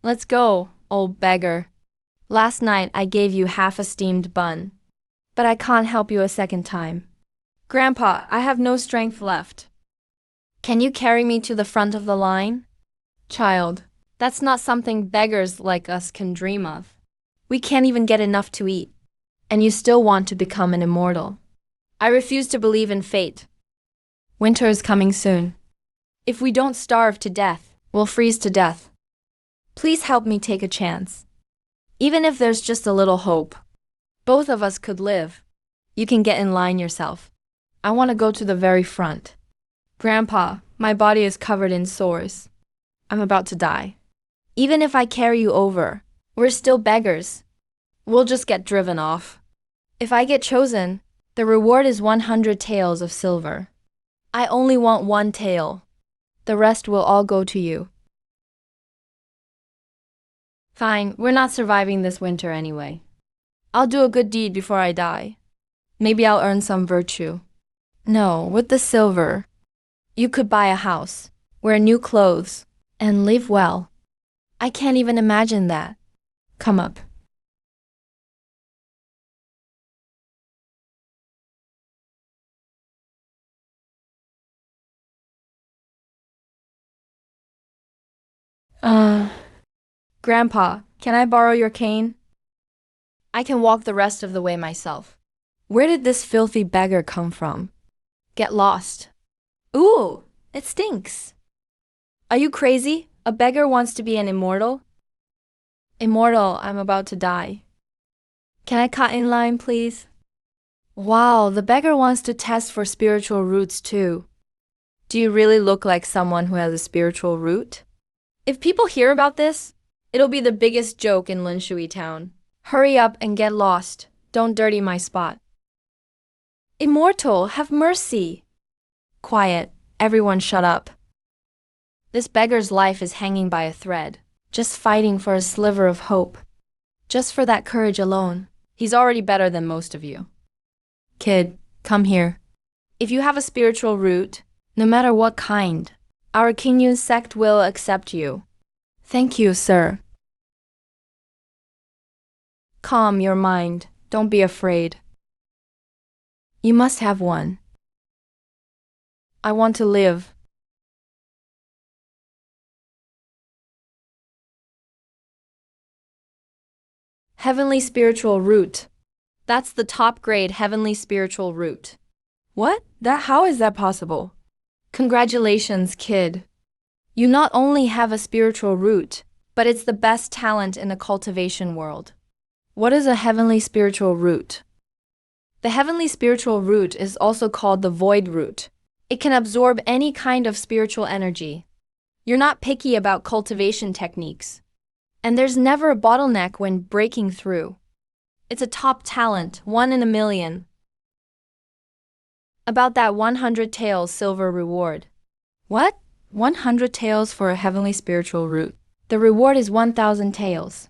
Let's go, old beggar. Last night I gave you half a steamed bun. But I can't help you a second time. Grandpa, I have no strength left. Can you carry me to the front of the line? Child, that's not something beggars like us can dream of. We can't even get enough to eat. And you still want to become an immortal. I refuse to believe in fate. Winter is coming soon. If we don't starve to death, we'll freeze to death. Please help me take a chance. Even if there's just a little hope. Both of us could live. You can get in line yourself. I want to go to the very front. Grandpa, my body is covered in sores. I'm about to die. Even if I carry you over, we're still beggars. We'll just get driven off. If I get chosen, the reward is 100 taels of silver. I only want 1 tael. The rest will all go to you. Fine, we're not surviving this winter anyway. I'll do a good deed before I die. Maybe I'll earn some virtue. No, with the silver, you could buy a house, wear new clothes, and live well. I can't even imagine that. Come up. Grandpa, can I borrow your cane? I can walk the rest of the way myself. Where did this filthy beggar come from? Get lost. Ooh, it stinks. Are you crazy? A beggar wants to be an immortal? Immortal, I'm about to die. Can I cut in line, please? Wow, the beggar wants to test for spiritual roots too. Do you really look like someone who has a spiritual root? If people hear about this, it'll be the biggest joke in Linshui town. Hurry up and get lost. Don't dirty my spot. Immortal, have mercy. Quiet, everyone shut up. This beggar's life is hanging by a thread, just fighting for a sliver of hope. Just for that courage alone, he's already better than most of you. Kid, come here. If you have a spiritual root, no matter what kind, our Qingyun sect will accept you. Thank you, sir. Calm your mind. Don't be afraid. You must have one. I want to live. Heavenly spiritual root. That's the top grade heavenly spiritual root. What? How is that possible? Congratulations, kid. You not only have a spiritual root, but it's the best talent in the cultivation world. What is a heavenly spiritual root? The heavenly spiritual root is also called the void root. It can absorb any kind of spiritual energy. You're not picky about cultivation techniques. And there's never a bottleneck when breaking through. It's a top talent, 1 in a million. About that 100 taels silver reward. What? 100 taels for a heavenly spiritual root. The reward is 1,000 taels.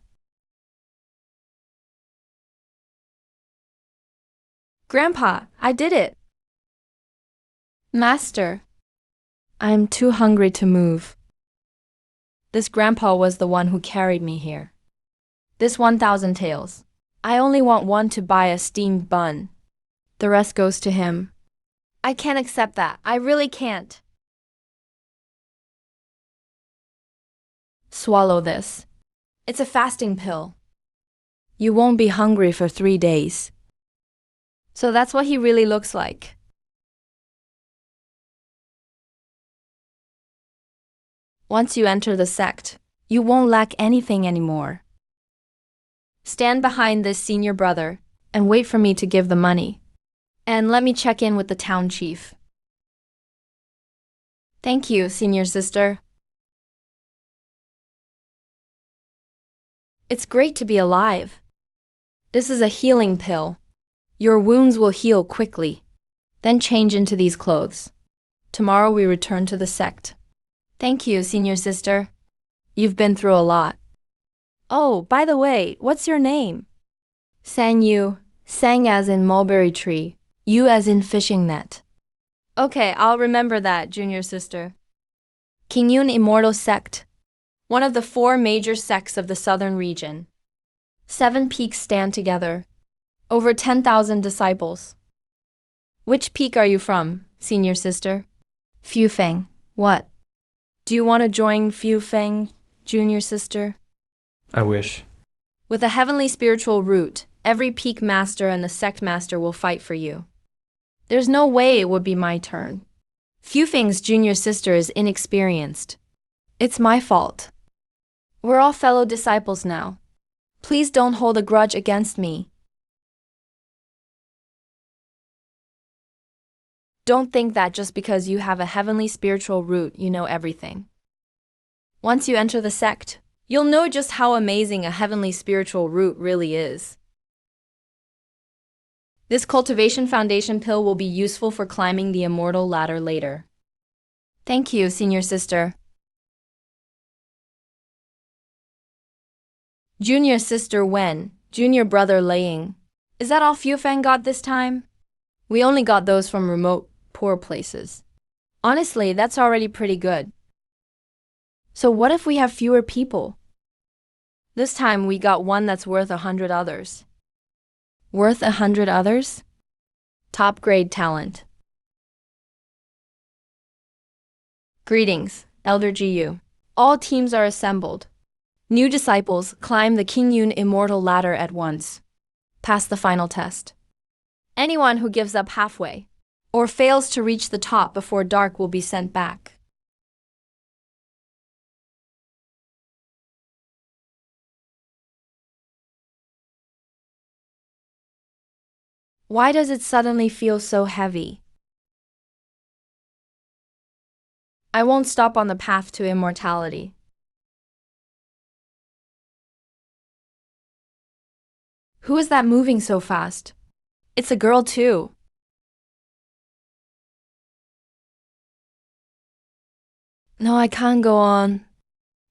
Grandpa, I did it. Master, I'm too hungry to move. This grandpa was the one who carried me here. This 1,000 taels. I only want 1 to buy a steamed bun. The rest goes to him. I can't accept that. I really can't. Swallow this. It's a fasting pill. You won't be hungry for 3 days. So that's what he really looks like. Once you enter the sect, you won't lack anything anymore. Stand behind this senior brother and wait for me to give the money. And let me check in with the town chief. Thank you, senior sister. It's great to be alive. This is a healing pill. Your wounds will heal quickly. Then change into these clothes. Tomorrow we return to the sect. Thank you, senior sister. You've been through a lot. Oh, by the way, what's your name? Sang Yu. Sang as in mulberry tree. Yu as in fishing net. Okay, I'll remember that, junior sister. Qingyun Immortal Sect. one of the 4 major sects of the southern region. 7 peaks stand together. Over 10,000 disciples. Which peak are you from, senior sister? Fufeng. What? Do you want to join Fufeng, junior sister? I wish. With a heavenly spiritual root, every peak master and the sect master will fight for you. There's no way it would be my turn. Fufeng's junior sister is inexperienced. It's my fault. We're all fellow disciples now. Please don't hold a grudge against me. Don't think that just because you have a heavenly spiritual root, you know everything. Once you enter the sect, you'll know just how amazing a heavenly spiritual root really is. This cultivation foundation pill will be useful for climbing the immortal ladder later. Thank you, senior sister. Junior sister Wen, junior brother Laying. Is that all Fufeng got this time? We only got those from remote, poor places. Honestly, that's already pretty good. So what if we have fewer people? This time we got one that's worth 100 others. Worth 100 others? Top grade talent. Greetings, Elder GU. All teams are assembled. New disciples climb the Qingyun immortal ladder at once. Pass the final test. Anyone who gives up halfway or fails to reach the top before dark will be sent back. Why does it suddenly feel so heavy? I won't stop on the path to immortality. Who is that moving so fast? It's a girl too. No, I can't go on.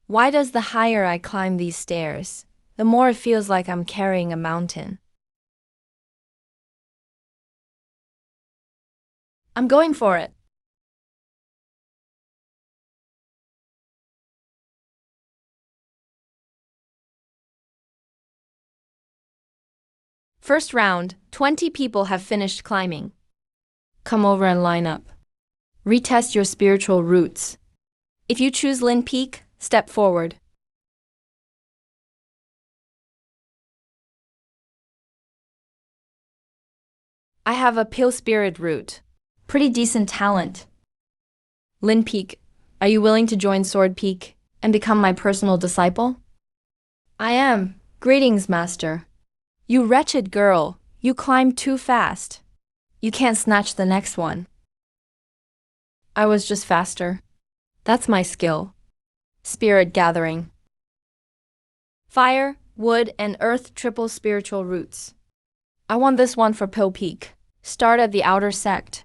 Why does the higher I climb these stairs, the more it feels like I'm carrying a mountain? I'm going for it. First round, 20 people have finished climbing. Come over and line up. Retest your spiritual roots. If you choose Lin Peak, step forward. I have a Pale Spirit root. Pretty decent talent. Lin Peak, are you willing to join Sword Peak and become my personal disciple? I am. Greetings, Master. You wretched girl, you climbed too fast. You can't snatch the next one. I was just faster. That's my skill. Spirit gathering. Fire, wood, and earth triple spiritual roots. I want this one for Pill Peak. Start at the outer sect.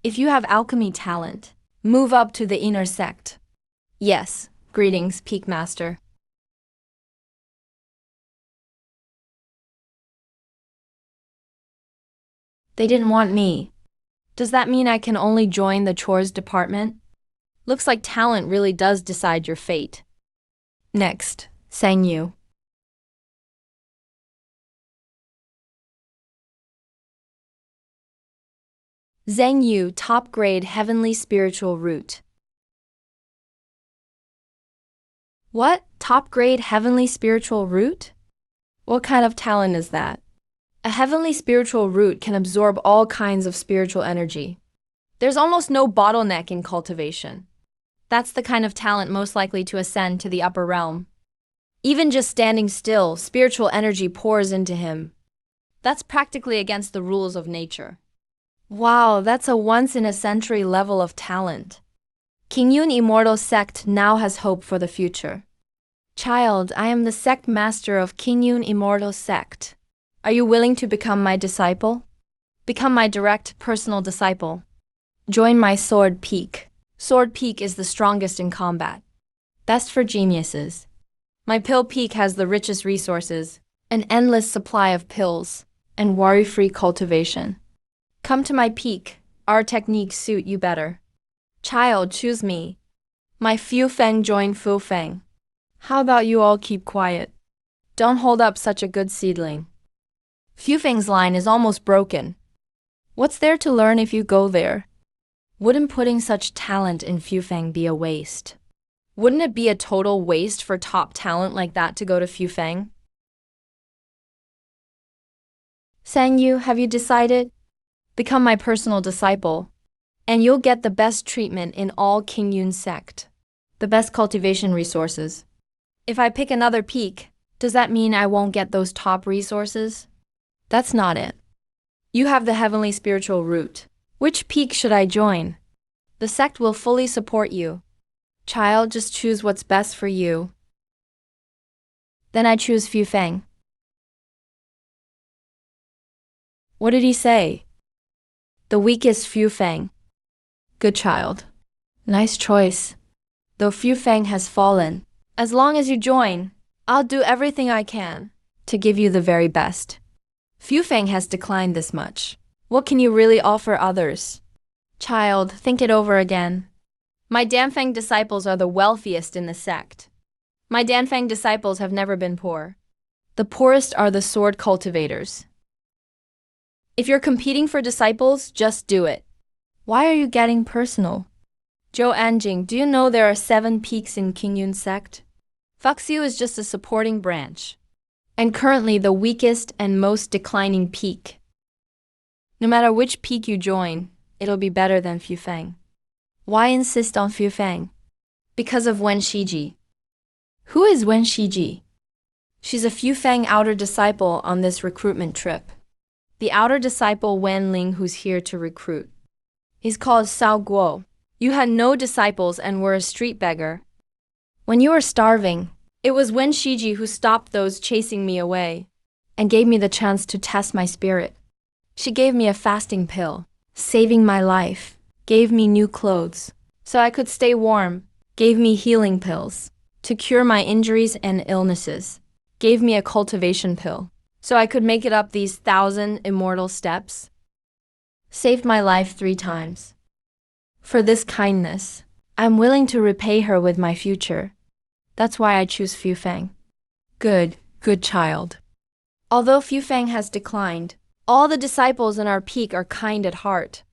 If you have alchemy talent, move up to the inner sect. Yes, greetings, Peak Master. They didn't want me. Does that mean I can only join the chores department? Looks like talent really does decide your fate. Next, Sang Yu. Zheng Yu, top grade heavenly spiritual root. What? Top grade heavenly spiritual root? What kind of talent is that? A heavenly spiritual root can absorb all kinds of spiritual energy. There's almost no bottleneck in cultivation. That's the kind of talent most likely to ascend to the upper realm. Even just standing still, spiritual energy pours into him. That's practically against the rules of nature. Wow, that's a once-in-a-century level of talent. Qingyun Immortal Sect now has hope for the future. Child, I am the sect master of Qingyun Immortal Sect. Are you willing to become my disciple? Become my direct personal disciple. Join my Sword Peak. Sword Peak is the strongest in combat. Best for geniuses. My Pill Peak has the richest resources, an endless supply of pills, and worry-free cultivation. Come to my peak. Our techniques suit you better. Child, choose me. My Fufeng join Fufeng. How about you all keep quiet? Don't hold up such a good seedling. Fufeng's line is almost broken. What's there to learn if you go there? Wouldn't putting such talent in Fufeng be a waste? Wouldn't it be a total waste for top talent like that to go to Fufeng? Sang Yu, have you decided? Become my personal disciple, and you'll get the best treatment in all King Yun's sect. The best cultivation resources. If I pick another peak, does that mean I won't get those top resources? That's not it. You have the heavenly spiritual root. Which peak should I join? The sect will fully support you. Child, just choose what's best for you. Then I choose Fufeng. What did he say? The weakest Fufeng. Good child. Nice choice. Though Fufeng has fallen, as long as you join, I'll do everything I can to give you the very best. Fufeng has declined this much. What can you really offer others? Child, think it over again. My Danfeng disciples are the wealthiest in the sect. My Danfeng disciples have never been poor. The poorest are the sword cultivators. If you're competing for disciples, just do it. Why are you getting personal? Zhou Anjing, do you know there are 7 peaks in King Yun's sect? Fuxiu is just a supporting branch, and currently the weakest and most declining peak. No matter which peak you join, it'll be better than Fufeng. Why insist on Fufeng? Because of Wen Shiji. Who is Wen Shiji? She's a Fufeng outer disciple on this recruitment trip. The outer disciple Wen Ling who's here to recruit. He's called Sao Guo. You had no disciples and were a street beggar. When you were starving, it was Wen Shiji who stopped those chasing me away and gave me the chance to test my spirit. She gave me a fasting pill, saving my life, gave me new clothes so I could stay warm, gave me healing pills to cure my injuries and illnesses, gave me a cultivation pill so I could make it up these 1,000 immortal steps, saved my life 3 times. For this kindness, I'm willing to repay her with my future. That's why I choose Fufeng. Good child. Although Fufeng has declined, all the disciples in our peak are kind at heart.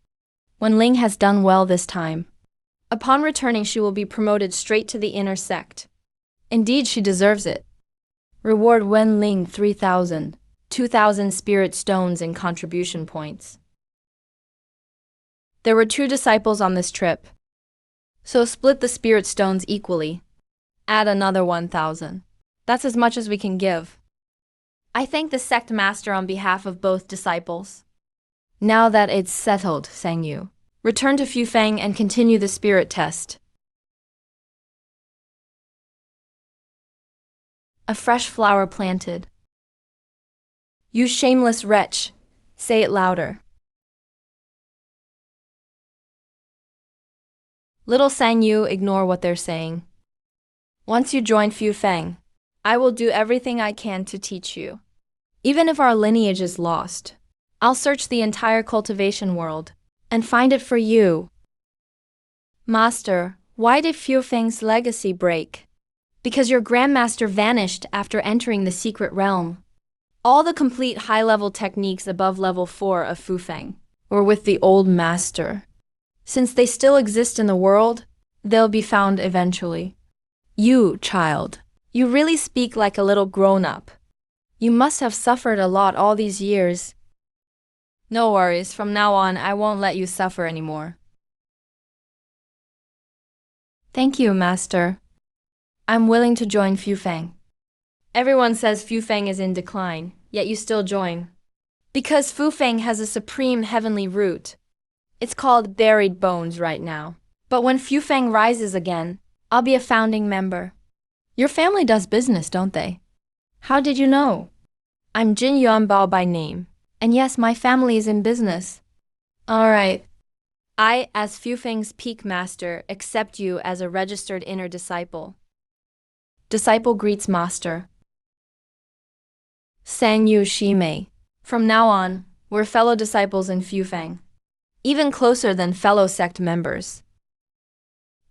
Wen Ling has done well this time. Upon returning, she will be promoted straight to the inner sect. Indeed, she deserves it. Reward Wen Ling 3,000, 2,000 spirit stones in contribution points. There were 2 disciples on this trip, so split the spirit stones equally. Add another 1,000. That's as much as we can give. I thank the sect master on behalf of both disciples. Now that it's settled, Sang Yu, return to Fufeng and continue the spirit test. A fresh flower planted. You shameless wretch, say it louder. Little Sang Yu, ignore what they're saying. Once you join Fufeng, I will do everything I can to teach you. Even if our lineage is lost, I'll search the entire cultivation world and find it for you. Master, why did Fufeng's legacy break? Because your grandmaster vanished after entering the secret realm. All the complete high-level techniques above level 4 of Fufeng were with the old master. Since they still exist in the world, they'll be found eventually. You, child, you really speak like a little grown-up. You must have suffered a lot all these years. No worries, from now on I won't let you suffer anymore. Thank you, Master. I'm willing to join Fufeng. Everyone says Fufeng is in decline, yet you still join. Because Fufeng has a supreme heavenly root. It's called buried bones right now. But when Fufeng rises again, I'll be a founding member. Your family does business, don't they? How did you know? I'm Jin Yuanbao by name. And yes, my family is in business. Alright. I, as Fufeng's peak master, accept you as a registered inner disciple. Disciple greets master. Sang Yu Shimei. From now on, we're fellow disciples in Fufeng. Even closer than fellow sect members.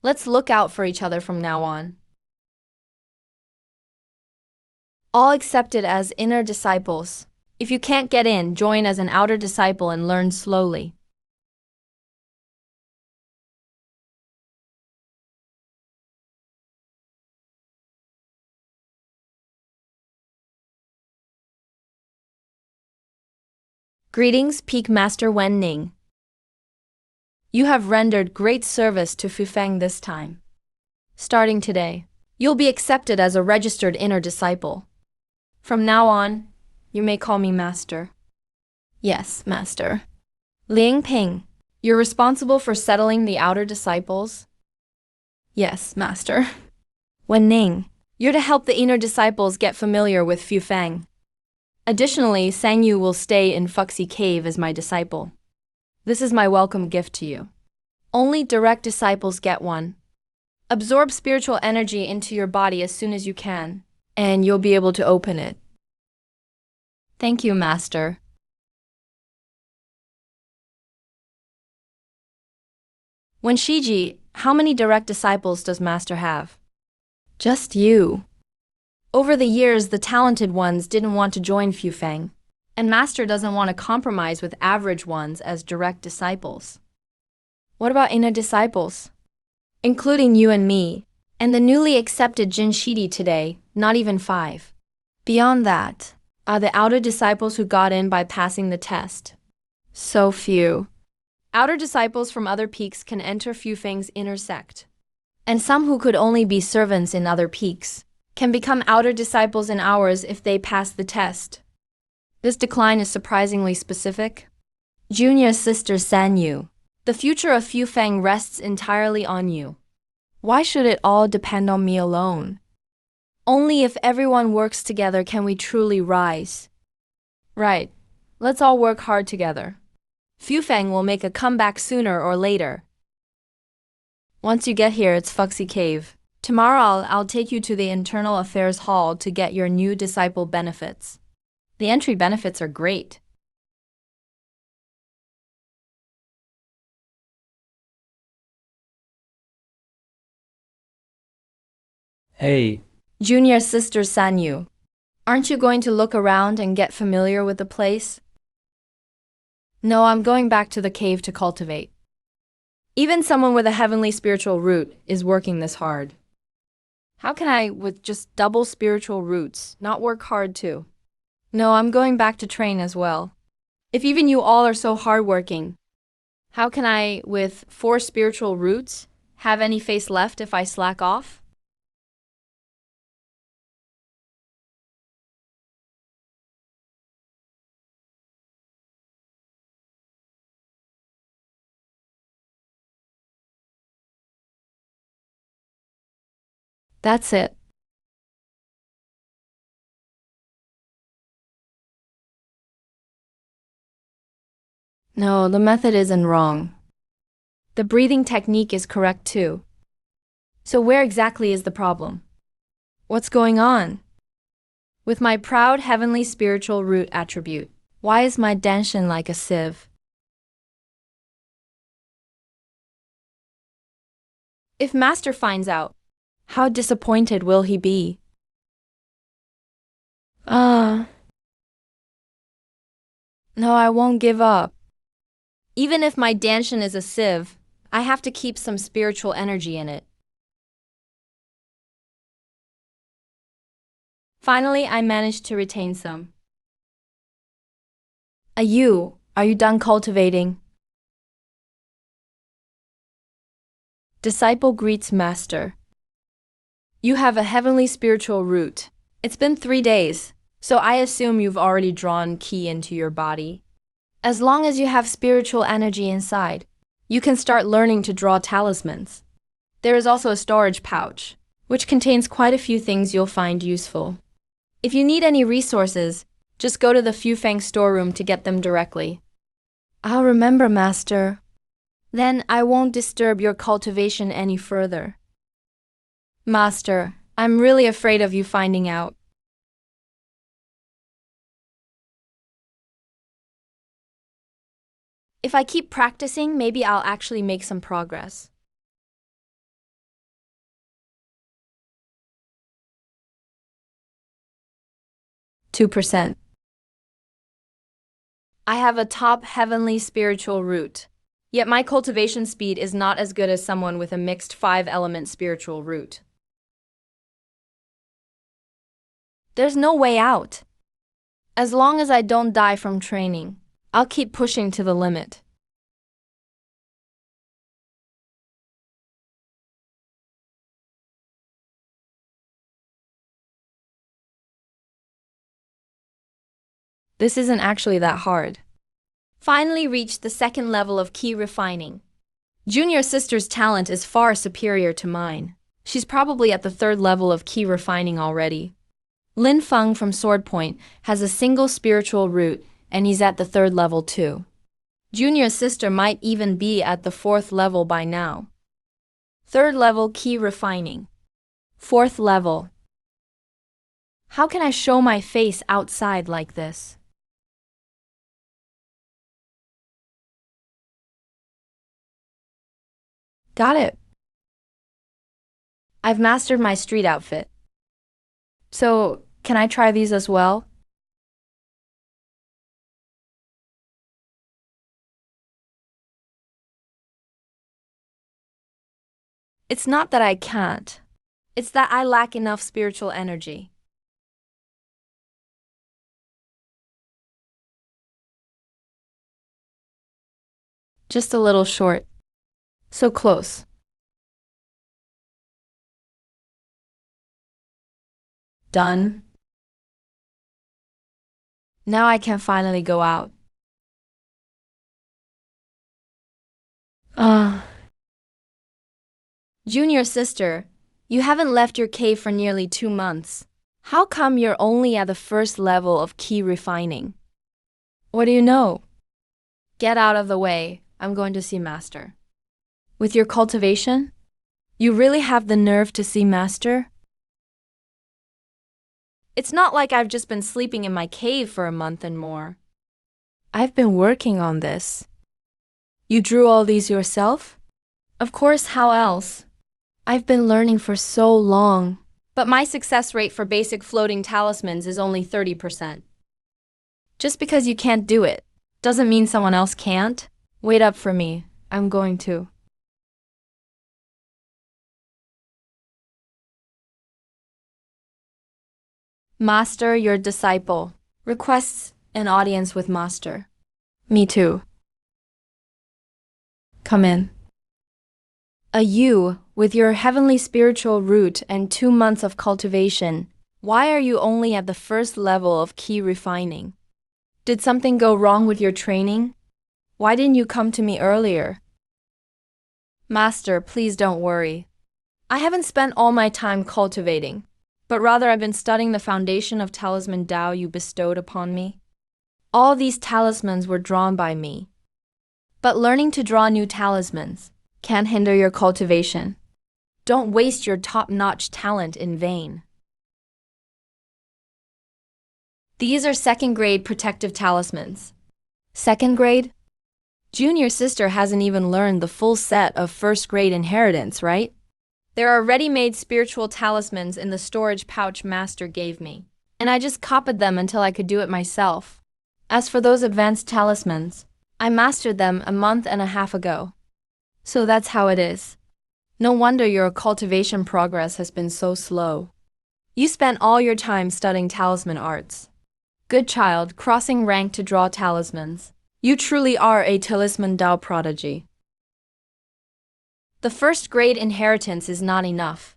Let's look out for each other from now on. All accepted as inner disciples. If you can't get in, join as an outer disciple and learn slowly. Greetings, Peak Master Wen Ning. You have rendered great service to Fufeng this time. Starting today, you'll be accepted as a registered inner disciple. From now on, you may call me Master. Yes, Master. Ling Ping, you're responsible for settling the outer disciples? Yes, Master. Wen Ning, you're to help the inner disciples get familiar with Fufeng. Additionally, Sang Yu will stay in Fuxi Cave as my disciple. This is my welcome gift to you. Only direct disciples get one. Absorb spiritual energy into your body as soon as you can, and you'll be able to open it. Thank you, Master. When Shiji, how many direct disciples does Master have? Just you. Over the years, the talented ones didn't want to join Fufeng, and Master doesn't want to compromise with average ones as direct disciples. What about inner disciples? Including you and me, and the newly accepted Jin Shidi today, not even 5. Beyond that, are the outer disciples who got in by passing the test. So few. Outer disciples from other peaks can enter Fufeng's inner sect, and some who could only be servants in other peaks can become outer disciples in ours if they pass the test. This decline is surprisingly specific. Junior Sister San Yu, the future of Fufeng rests entirely on you. Why should it all depend on me alone? Only if everyone works together can we truly rise. Right. Let's all work hard together. Fufeng will make a comeback sooner or later. Once you get here, it's Fuxi Cave. Tomorrow I'll take you to the Internal Affairs Hall to get your new disciple benefits. The entry benefits are great. Hey. Junior Sister San Yu, aren't you going to look around and get familiar with the place? No, I'm going back to the cave to cultivate. Even someone with a heavenly spiritual root is working this hard. How can I, with just double spiritual roots, not work hard too? No, I'm going back to train as well. If even you all are so hardworking, how can I, with 4 spiritual roots, have any face left if I slack off? That's it. No, the method isn't wrong. The breathing technique is correct too. So where exactly is the problem? What's going on? With my proud heavenly spiritual root attribute, why is my danshin like a sieve? If Master finds out, how disappointed will he be? No, I won't give up. Even if my danshin is a sieve, I have to keep some spiritual energy in it. Finally, I managed to retain some. Are you done cultivating? Disciple greets Master. You have a heavenly spiritual root. It's been 3 days, so I assume you've already drawn ki into your body. As long as you have spiritual energy inside, you can start learning to draw talismans. There is also a storage pouch, which contains quite a few things you'll find useful. If you need any resources, just go to the Fufeng storeroom to get them directly. I'll remember, Master. Then I won't disturb your cultivation any further. Master, I'm really afraid of you finding out. If I keep practicing, maybe I'll actually make some progress. 2%. I have a top heavenly spiritual root. Yet my cultivation speed is not as good as someone with a mixed 5-element spiritual root. There's no way out. As long as I don't die from training, I'll keep pushing to the limit. This isn't actually that hard. Finally reached the second level of key refining. Junior sister's talent is far superior to mine. She's probably at the third level of key refining already. Lin Feng from Sword Point has a single spiritual root, and he's at the third level too. Junior sister might even be at the fourth level by now. Third level key refining. Fourth level. How can I show my face outside like this? Got it. I've mastered my street outfit. So, can I try these as well? It's not that I can't. It's that I lack enough spiritual energy. Just a little short. So close. Done. Now I can finally go out. Junior sister, you haven't left your cave for nearly 2 months. How come you're only at the first level of key refining? What do you know? Get out of the way. I'm going to see Master. With your cultivation? You really have the nerve to see Master? It's not like I've just been sleeping in my cave for a month and more. I've been working on this. You drew all these yourself? Of course, how else? I've been learning for so long, but my success rate for basic floating talismans is only 30%. Just because you can't do it doesn't mean someone else can't. Wait up for me. I'm going to. Master, your disciple, requests an audience with Master. Me too. Come in. You, with your heavenly spiritual root and 2 months of cultivation, why are you only at the first level of key refining? Did something go wrong with your training? Why didn't you come to me earlier? Master, please don't worry. I haven't spent all my time cultivating, but rather I've been studying the foundation of Talisman Tao you bestowed upon me. All these talismans were drawn by me. But learning to draw new talismans can't hinder your cultivation. Don't waste your top-notch talent in vain. These are second-grade protective talismans. Second grade? Junior sister hasn't even learned the full set of first-grade inheritance, right? There are ready-made spiritual talismans in the storage pouch Master gave me, and I just copied them until I could do it myself. As for those advanced talismans, I mastered them a month and a half ago. So that's how it is. No wonder your cultivation progress has been so slow. You spent all your time studying talisman arts. Good child, crossing rank to draw talismans. You truly are a Talisman Tao prodigy. The first-grade inheritance is not enough.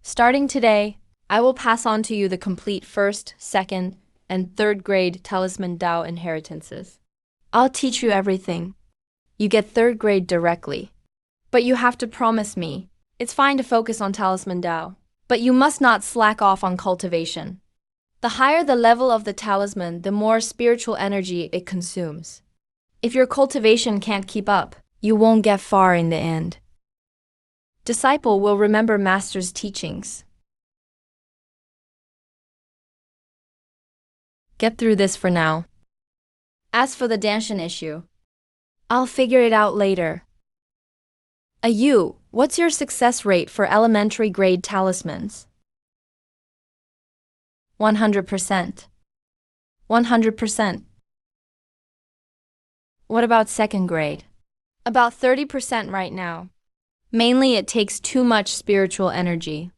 Starting today, I will pass on to you the complete first, second, and third-grade Talisman Tao inheritances. I'll teach you everything. You get third grade directly. But you have to promise me. It's fine to focus on Talisman Tao, but you must not slack off on cultivation. The higher the level of the talisman, the more spiritual energy it consumes. If your cultivation can't keep up, you won't get far in the end. Disciple will remember Master's teachings. Get through this for now. As for the Danshan issue, I'll figure it out later. You, what's your success rate for elementary grade talismans? 100%. 100%. What about second grade? About 30% right now. Mainly it takes too much spiritual energy.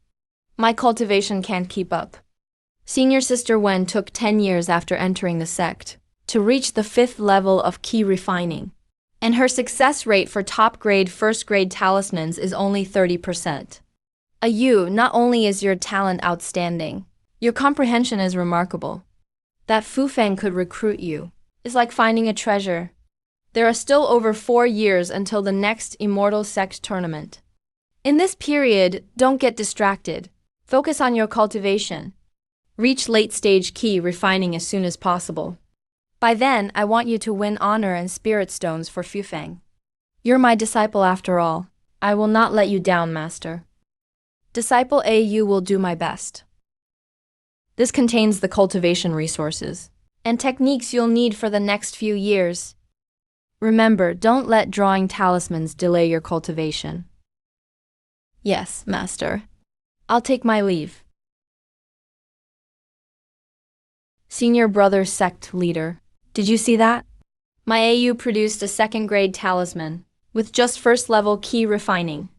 My cultivation can't keep up. Senior Sister Wen took 10 years after entering the sect to reach the 5th level of key refining. And her success rate for top grade first grade talismans is only 30%. Not only is your talent outstanding, your comprehension is remarkable. That Fu Feng could recruit you is like finding a treasure. There are still over 4 years until the next Immortal Sect tournament. In this period, don't get distracted. Focus on your cultivation. Reach late-stage key refining as soon as possible. By then, I want you to win honor and spirit stones for Fu Feng. You're my disciple after all. I will not let you down, Master. Disciple AU will do my best. This contains the cultivation resources and techniques you'll need for the next few years. Remember, don't let drawing talismans delay your cultivation. Yes, Master. I'll take my leave. Senior Brother Sect Leader, did you see that? My AU produced a second grade talisman with just first level key refining.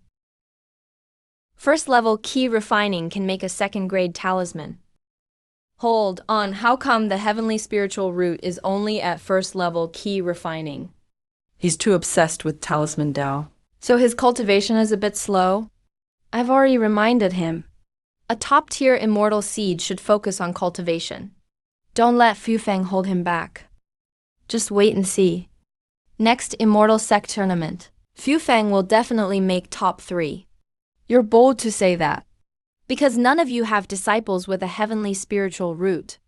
First level key refining can make a second grade talisman. Hold on, how come the heavenly spiritual root is only at first level key refining? He's too obsessed with Talisman Dao. So his cultivation is a bit slow? I've already reminded him. A top-tier immortal seed should focus on cultivation. Don't let Fu Feng hold him back. Just wait and see. Next Immortal Sect tournament, Fu Feng will definitely make top 3. You're bold to say that. Because none of you have disciples with a heavenly spiritual root.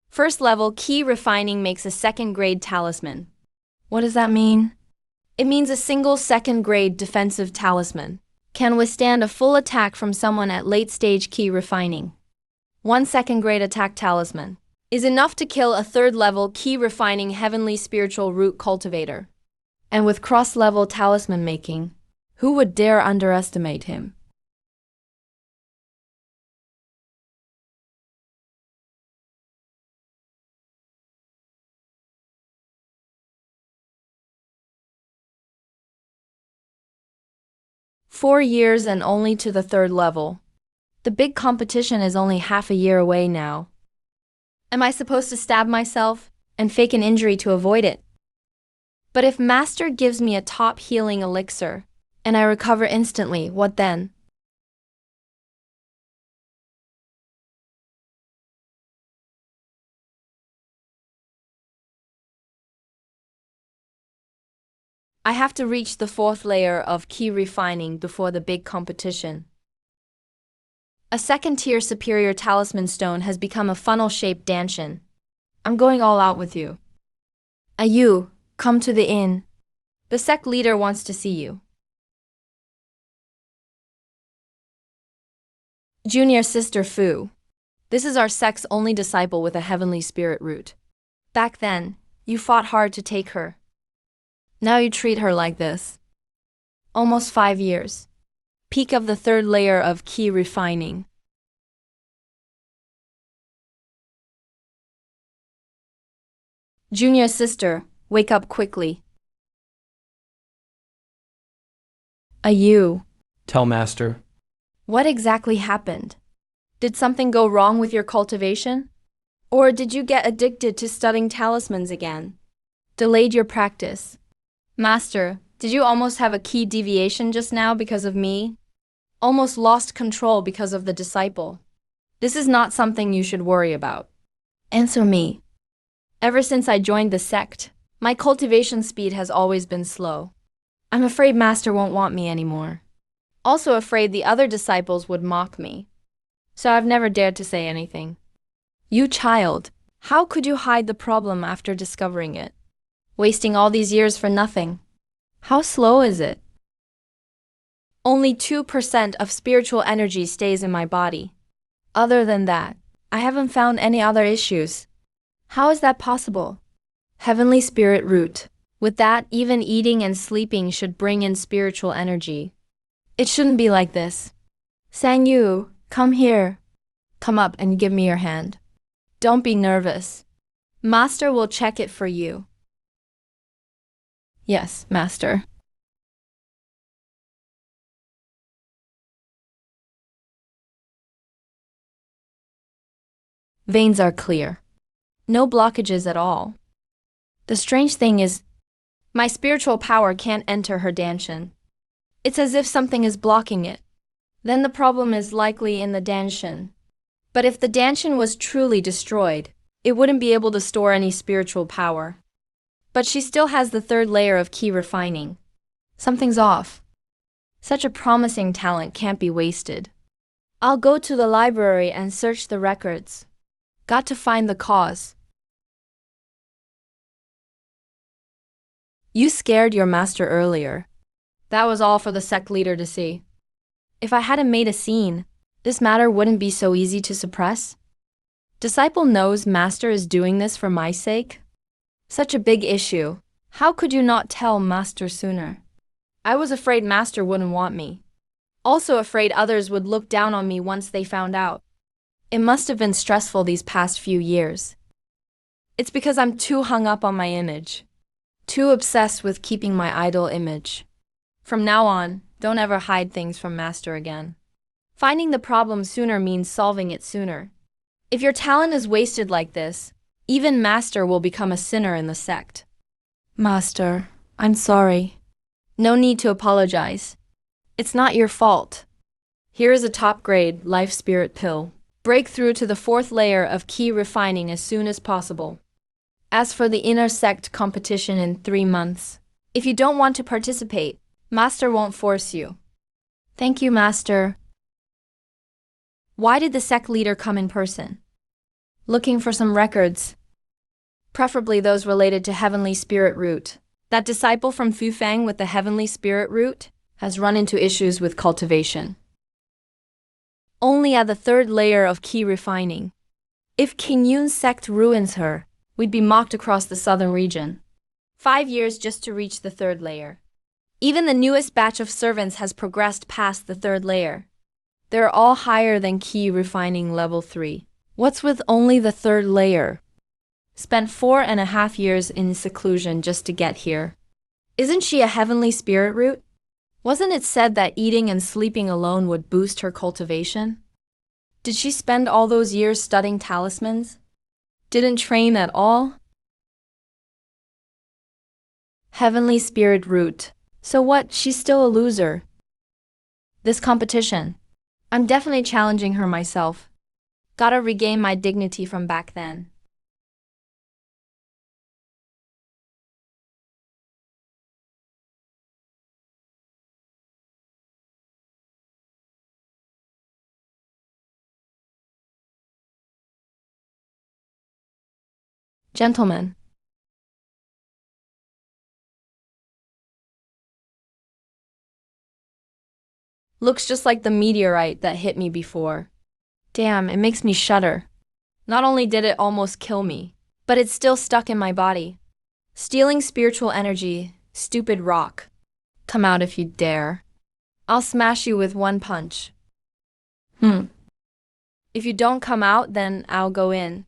First level key refining makes a second grade talisman. What does that mean? It means a single second grade defensive talisman can withstand a full attack from someone at late stage key refining. One second grade attack talisman is enough to kill a third level key refining heavenly spiritual root cultivator. And with cross level talisman making, who would dare underestimate him? "4 years and only to the 3rd level. The big competition is only half a year away now. Am I supposed to stab myself and fake an injury to avoid it? But if Master gives me a top healing elixir and I recover instantly, what then? I have to reach the 4th layer of key refining before the big competition. A second-tier superior talisman stone has become a funnel-shaped danshin. I'm going all out with you. Ayu, come to the inn. The sect leader wants to see you. Junior Sister Fu. This is our sect's only disciple with a heavenly spirit root. Back then, you fought hard to take her. Now you treat her like this. Almost 5 years. Peak of the 3rd layer of key refining. Junior sister, wake up quickly. Ayu. Tell Master. What exactly happened? Did something go wrong with your cultivation? Or did you get addicted to studying talismans again? Delayed your practice? Master, did you almost have a key deviation just now because of me? Almost lost control because of the disciple? This is not something you should worry about. Answer me. Ever since I joined the sect, my cultivation speed has always been slow. I'm afraid Master won't want me anymore. Also afraid the other disciples would mock me. So I've never dared to say anything. You child, how could you hide the problem after discovering it? Wasting all these years for nothing. How slow is it? Only 2% of spiritual energy stays in my body. Other than that, I haven't found any other issues. How is that possible? Heavenly spirit root. With that, even eating and sleeping should bring in spiritual energy. It shouldn't be like this. Sang Yu, come here. Come up and give me your hand. Don't be nervous. Master will check it for you. Yes, Master. Veins are clear. No blockages at all. The strange thing is, my spiritual power can't enter her danshan. It's as if something is blocking it. Then the problem is likely in the danshan. But if the danshan was truly destroyed, it wouldn't be able to store any spiritual power. But she still has the third layer of key refining. Something's off. Such a promising talent can't be wasted. I'll go to the library and search the records. Got to find the cause. You scared your master earlier. That was all for the sect leader to see. If I hadn't made a scene, this matter wouldn't be so easy to suppress. Disciple knows master is doing this for my sake. Such a big issue. How could you not tell master sooner? I was afraid master wouldn't want me. Also afraid others would look down on me once they found out. It must have been stressful these past few years. It's because I'm too hung up on my image. Too obsessed with keeping my idol image. From now on, don't ever hide things from master again. Finding the problem sooner means solving it sooner. If your talent is wasted like this, even master will become a sinner in the sect. Master, I'm sorry. No need to apologize. It's not your fault. Here is a top-grade life spirit pill. Break through to the fourth layer of key refining as soon as possible. As for the inner sect competition in 3 months, if you don't want to participate, master won't force you. Thank you, master. Why did the sect leader come in person? Looking for some records. Preferably those related to heavenly spirit root. That disciple from Fufang with the heavenly spirit root has run into issues with cultivation. Only at the third layer of key refining. If King Yun's sect ruins her, we'd be mocked across the southern region. 5 years just to reach the third layer. Even the newest batch of servants has progressed past the third layer. They're all higher than key refining level 3. What's with only the third layer? Spent 4.5 years in seclusion just to get here. Isn't she a heavenly spirit root? Wasn't it said that eating and sleeping alone would boost her cultivation? Did she spend all those years studying talismans? Didn't train at all? Heavenly spirit root. So what? She's still a loser. This competition. I'm definitely challenging her myself. Gotta regain my dignity from back then. Gentlemen. Looks just like the meteorite that hit me before. Damn, it makes me shudder. Not only did it almost kill me, but it's still stuck in my body. Stealing spiritual energy, stupid rock. Come out if you dare. I'll smash you with one punch. If you don't come out, then I'll go in.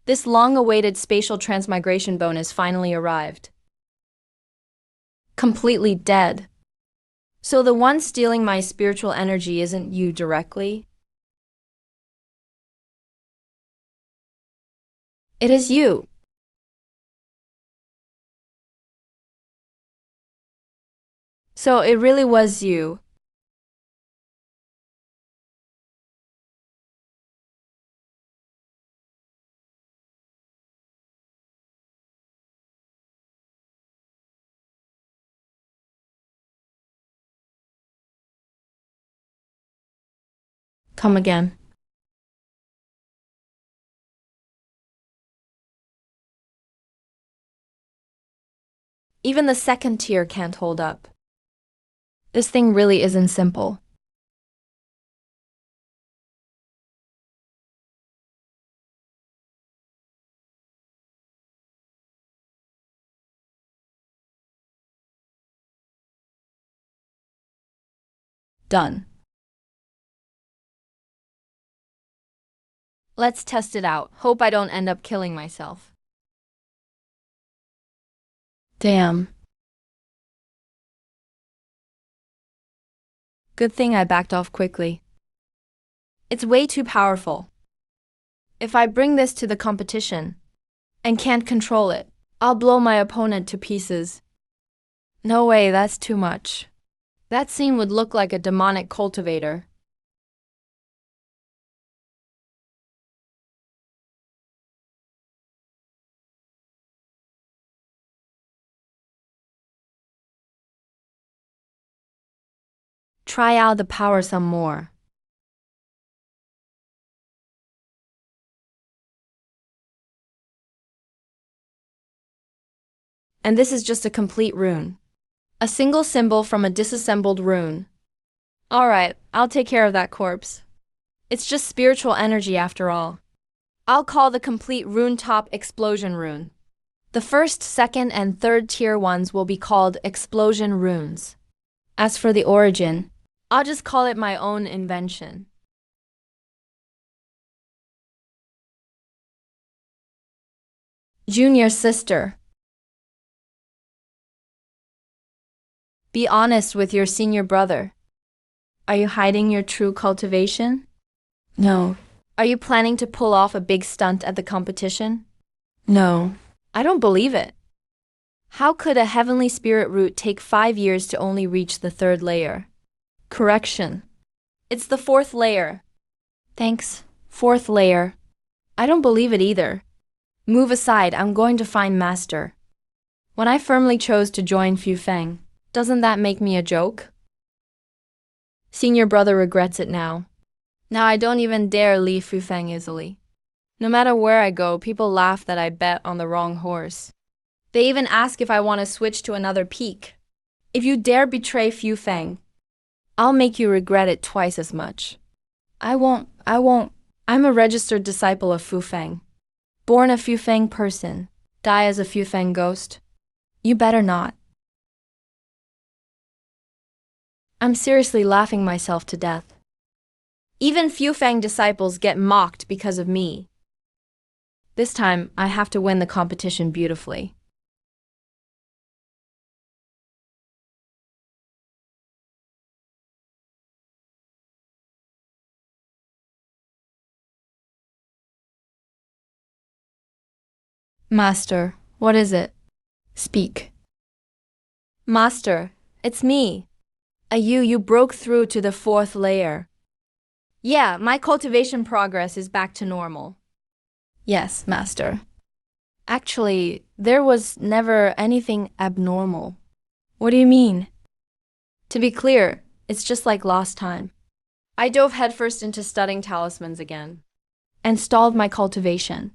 This long-awaited spatial transmigration bonus finally arrived. Completely dead. So the one stealing my spiritual energy isn't you directly? It is you. So it really was you. Come again. Even the second tier can't hold up. This thing really isn't simple. Done. Let's test it out. Hope I don't end up killing myself. Damn. Good thing I backed off quickly. It's way too powerful. If I bring this to the competition and can't control it, I'll blow my opponent to pieces. No way, that's too much. That scene would look like a demonic cultivator. Try out the power some more. And this is just a complete rune. A single symbol from a disassembled rune. Alright, I'll take care of that corpse. It's just spiritual energy after all. I'll call the complete rune top explosion rune. The first, second, and third tier ones will be called explosion runes. As for the origin, I'll just call it my own invention. Junior sister. Be honest with your senior brother. Are you hiding your true cultivation? No. Are you planning to pull off a big stunt at the competition? No. I don't believe it. How could a heavenly spirit root take 5 years to only reach the 3rd layer? Correction. It's the 4th layer. Thanks, 4th layer. I don't believe it either. Move aside, I'm going to find Master. When I firmly chose to join Fu Feng, doesn't that make me a joke? Senior brother regrets it now. Now I don't even dare leave Fu Feng easily. No matter where I go, people laugh that I bet on the wrong horse. They even ask if I want to switch to another peak. If you dare betray Fu Feng, I'll make you regret it twice as much. I won't. I'm a registered disciple of Fu Feng. Born a Fu Feng person, die as a Fu Feng ghost. You better not. I'm seriously laughing myself to death. Even Fu Feng disciples get mocked because of me. This time, I have to win the competition beautifully. Master, what is it? Speak. Master, it's me. You broke through to the 4th layer. Yeah, my cultivation progress is back to normal. Yes, Master. Actually, there was never anything abnormal. What do you mean? To be clear, it's just like last time. I dove headfirst into studying talismans again, and stalled my cultivation.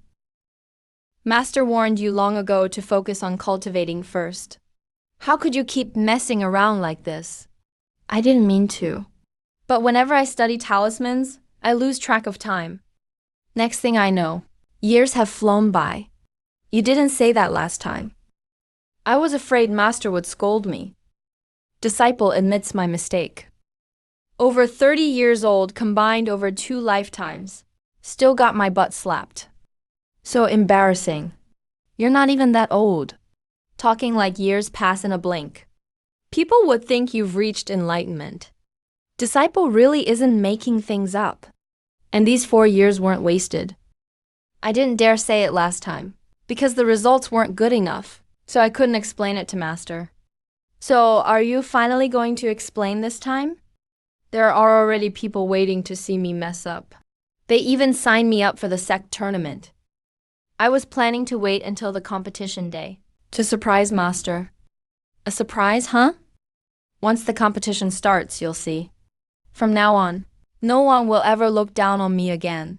Master warned you long ago to focus on cultivating first. How could you keep messing around like this? I didn't mean to. But whenever I study talismans, I lose track of time. Next thing I know, years have flown by. You didn't say that last time. I was afraid Master would scold me. Disciple admits my mistake. Over 30 years old combined over 2 lifetimes. Still got my butt slapped. So embarrassing. You're not even that old. Talking like years pass in a blink. People would think you've reached enlightenment. Disciple really isn't making things up. And these 4 years weren't wasted. I didn't dare say it last time, because the results weren't good enough, so I couldn't explain it to Master. So, are you finally going to explain this time? There are already people waiting to see me mess up. They even signed me up for the Sect tournament. I was planning to wait until the competition day to surprise Master. A surprise, huh? Once the competition starts, you'll see. From now on, no one will ever look down on me again.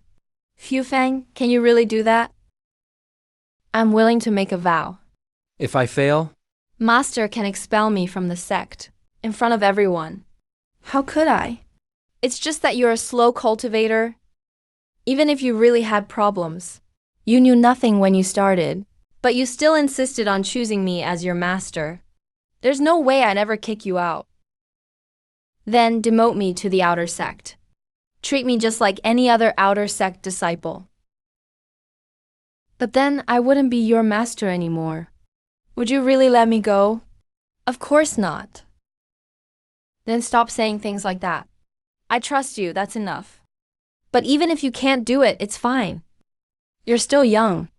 Fu Feng, can you really do that? I'm willing to make a vow. If I fail? Master can expel me from the sect, in front of everyone. How could I? It's just that you're a slow cultivator. Even if you really had problems, you knew nothing when you started, but you still insisted on choosing me as your master. There's no way I'd ever kick you out. Then demote me to the outer sect. Treat me just like any other outer sect disciple. But then I wouldn't be your master anymore. Would you really let me go? Of course not. Then stop saying things like that. I trust you, that's enough. But even if you can't do it, it's fine. You're still young.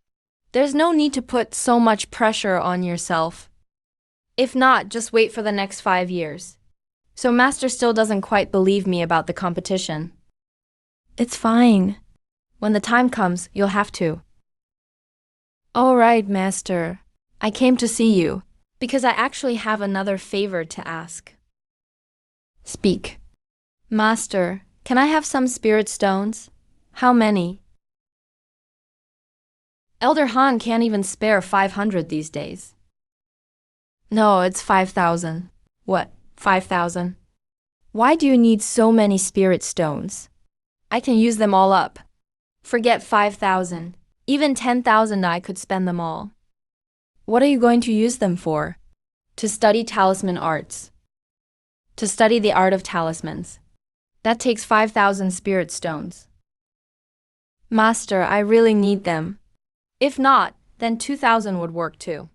There's no need to put so much pressure on yourself. If not, just wait for the next 5 years. So Master still doesn't quite believe me about the competition. It's fine. When the time comes, you'll have to. All right, Master. I came to see you because I actually have another favor to ask. Speak. Master, can I have some spirit stones? How many? Elder Han can't even spare 500 these days. No, it's 5,000. What, 5,000? Why do you need so many spirit stones? I can use them all up. Forget 5,000. Even 10,000 I could spend them all. What are you going to use them for? To study talisman arts. To study the art of talismans. That takes 5,000 spirit stones. Master, I really need them. If not, then 2,000 would work too.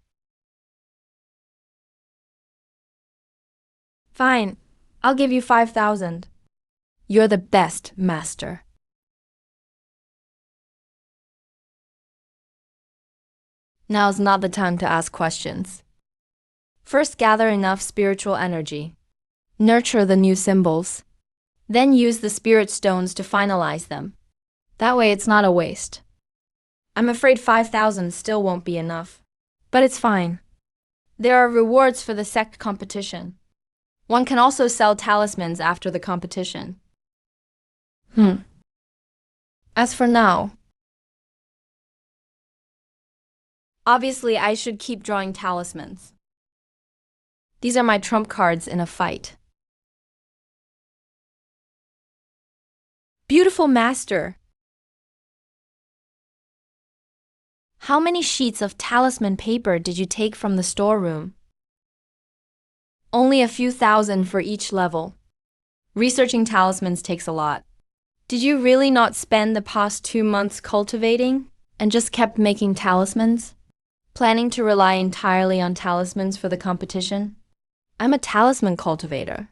Fine, I'll give you 5,000. You're the best, Master. Now's not the time to ask questions. First, gather enough spiritual energy. Nurture the new symbols. Then use the spirit stones to finalize them. That way it's not a waste. I'm afraid 5,000 still won't be enough. But it's fine. There are rewards for the sect competition. One can also sell talismans after the competition. As for now, obviously I should keep drawing talismans. These are my trump cards in a fight. Beautiful Master! How many sheets of talisman paper did you take from the storeroom? Only a few thousand for each level. Researching talismans takes a lot. Did you really not spend the past 2 months cultivating and just kept making talismans? Planning to rely entirely on talismans for the competition? I'm a talisman cultivator.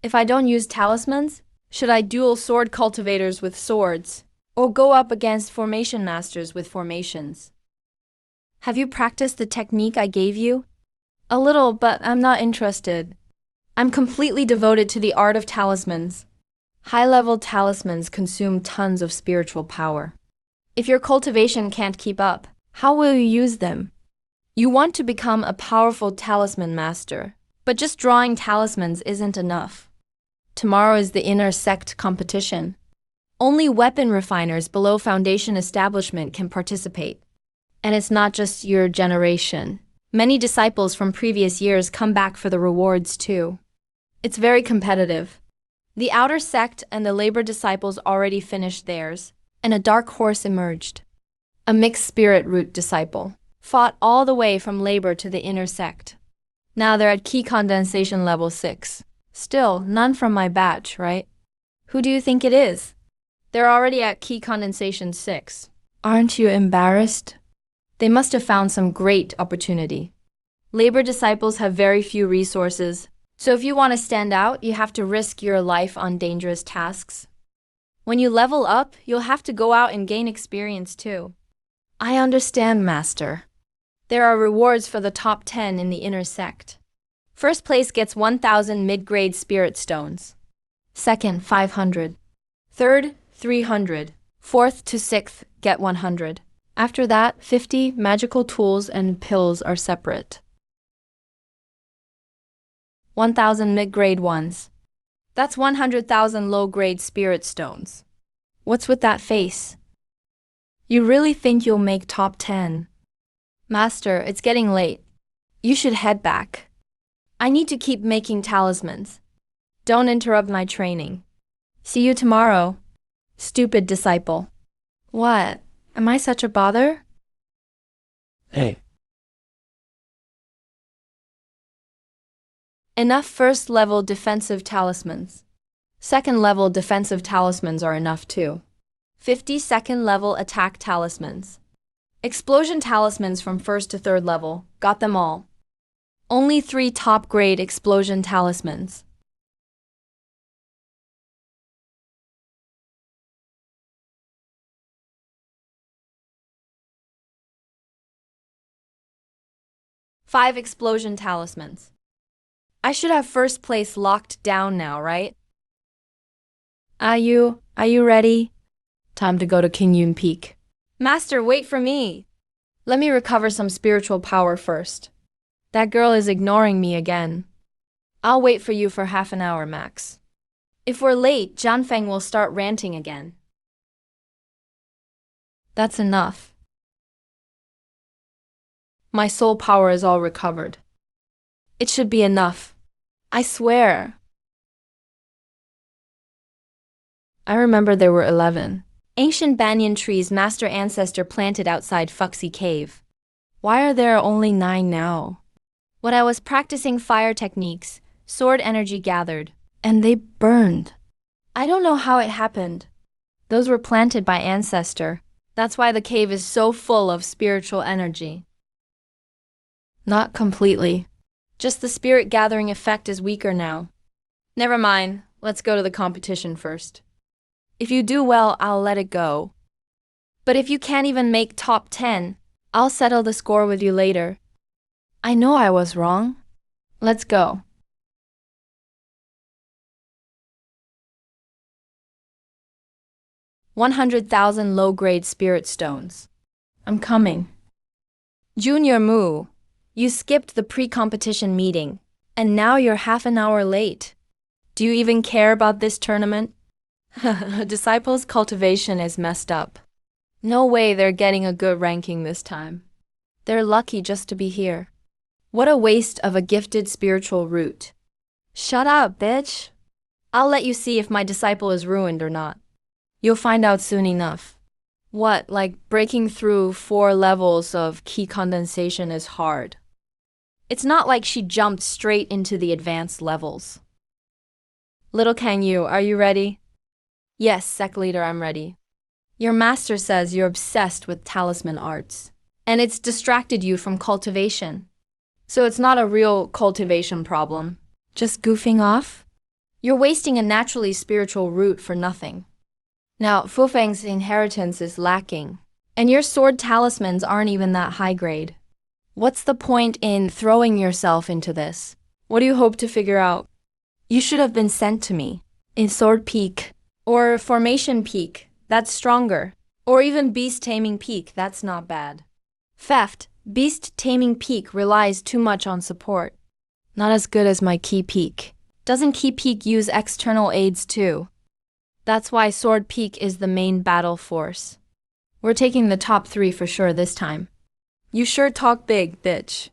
If I don't use talismans, should I duel sword cultivators with swords or go up against formation masters with formations? Have you practiced the technique I gave you? A little, but I'm not interested. I'm completely devoted to the art of talismans. High-level talismans consume tons of spiritual power. If your cultivation can't keep up, how will you use them? You want to become a powerful talisman master, but just drawing talismans isn't enough. Tomorrow is the inner sect competition. Only weapon refiners below foundation establishment can participate. And it's not just your generation. Many disciples from previous years come back for the rewards too. It's very competitive. The outer sect and the labor disciples already finished theirs, and a dark horse emerged. A mixed spirit root disciple fought all the way from labor to the inner sect. Now they're at key condensation level 6. Still, none from my batch, right? Who do you think it is? They're already at key condensation 6. Aren't you embarrassed? They must have found some great opportunity. Labor disciples have very few resources, so if you want to stand out, you have to risk your life on dangerous tasks. When you level up, you'll have to go out and gain experience too. I understand, Master. There are rewards for the top 10 in the inner sect. First place gets 1,000 mid-grade spirit stones. Second, 500. Third, 300. Fourth to sixth get 100. After that, 50 magical tools and pills are separate. 1,000 mid-grade ones. That's 100,000 low-grade spirit stones. What's with that face? You really think you'll make top 10? Master, it's getting late. You should head back. I need to keep making talismans. Don't interrupt my training. See you tomorrow, stupid disciple. What? Am I such a bother? Hey. Enough first-level defensive talismans. Second-level defensive talismans are enough too. 50 second-level attack talismans. Explosion talismans from first to third level. Got them all. Only 3 top-grade explosion talismans. Five explosion talismans. I should have first place locked down now, right? Are you ready? Time to go to King Yun Peak. Master, wait for me. Let me recover some spiritual power first. That girl is ignoring me again. I'll wait for you for half an hour max. If we're late, Jianfeng will start ranting again. That's enough. My soul power is all recovered. It should be enough. I swear. I remember there were 11 ancient banyan trees Master Ancestor planted outside Fuxi Cave. Why are there only 9 now? When I was practicing fire techniques, sword energy gathered, and they burned. I don't know how it happened. Those were planted by Ancestor. That's why the cave is so full of spiritual energy. Not completely. Just the spirit gathering effect is weaker now. Never mind, let's go to the competition first. If you do well, I'll let it go. But if you can't even make top 10, I'll settle the score with you later. I know I was wrong. Let's go. 100,000 low-grade spirit stones. I'm coming. Junior Mu, you skipped the pre-competition meeting, and now you're half an hour late. Do you even care about this tournament? Disciples' cultivation is messed up. No way they're getting a good ranking this time. They're lucky just to be here. What a waste of a gifted spiritual root. Shut up, bitch. I'll let you see if my disciple is ruined or not. You'll find out soon enough. What, like breaking through 4 levels of key condensation is hard? It's not like she jumped straight into the advanced levels. Little Kang Yu, are you ready? Yes, Sect Leader, I'm ready. Your master says you're obsessed with talisman arts, and it's distracted you from cultivation. So it's not a real cultivation problem. Just goofing off? You're wasting a naturally spiritual root for nothing. Now, Fufeng's inheritance is lacking, and your sword talismans aren't even that high grade. What's the point in throwing yourself into this? What do you hope to figure out? You should have been sent to me. In Sword Peak, or Formation Peak, that's stronger. Or even Beast Taming Peak, that's not bad. Theft, Beast Taming Peak relies too much on support. Not as good as my Key Peak. Doesn't Key Peak use external aids too? That's why Sword Peak is the main battle force. We're taking the top 3 for sure this time. You sure talk big, bitch.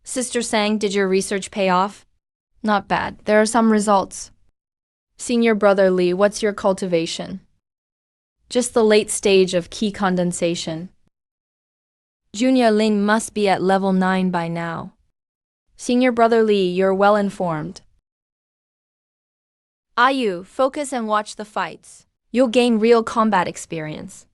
Sister Sang, did your research pay off? Not bad. There are some results. Senior Brother Li, what's your cultivation? Just the late stage of key condensation. Junior Lin must be at level 9 by now. Senior Brother Li, you're well informed. Ayu, focus and watch the fights. You'll gain real combat experience.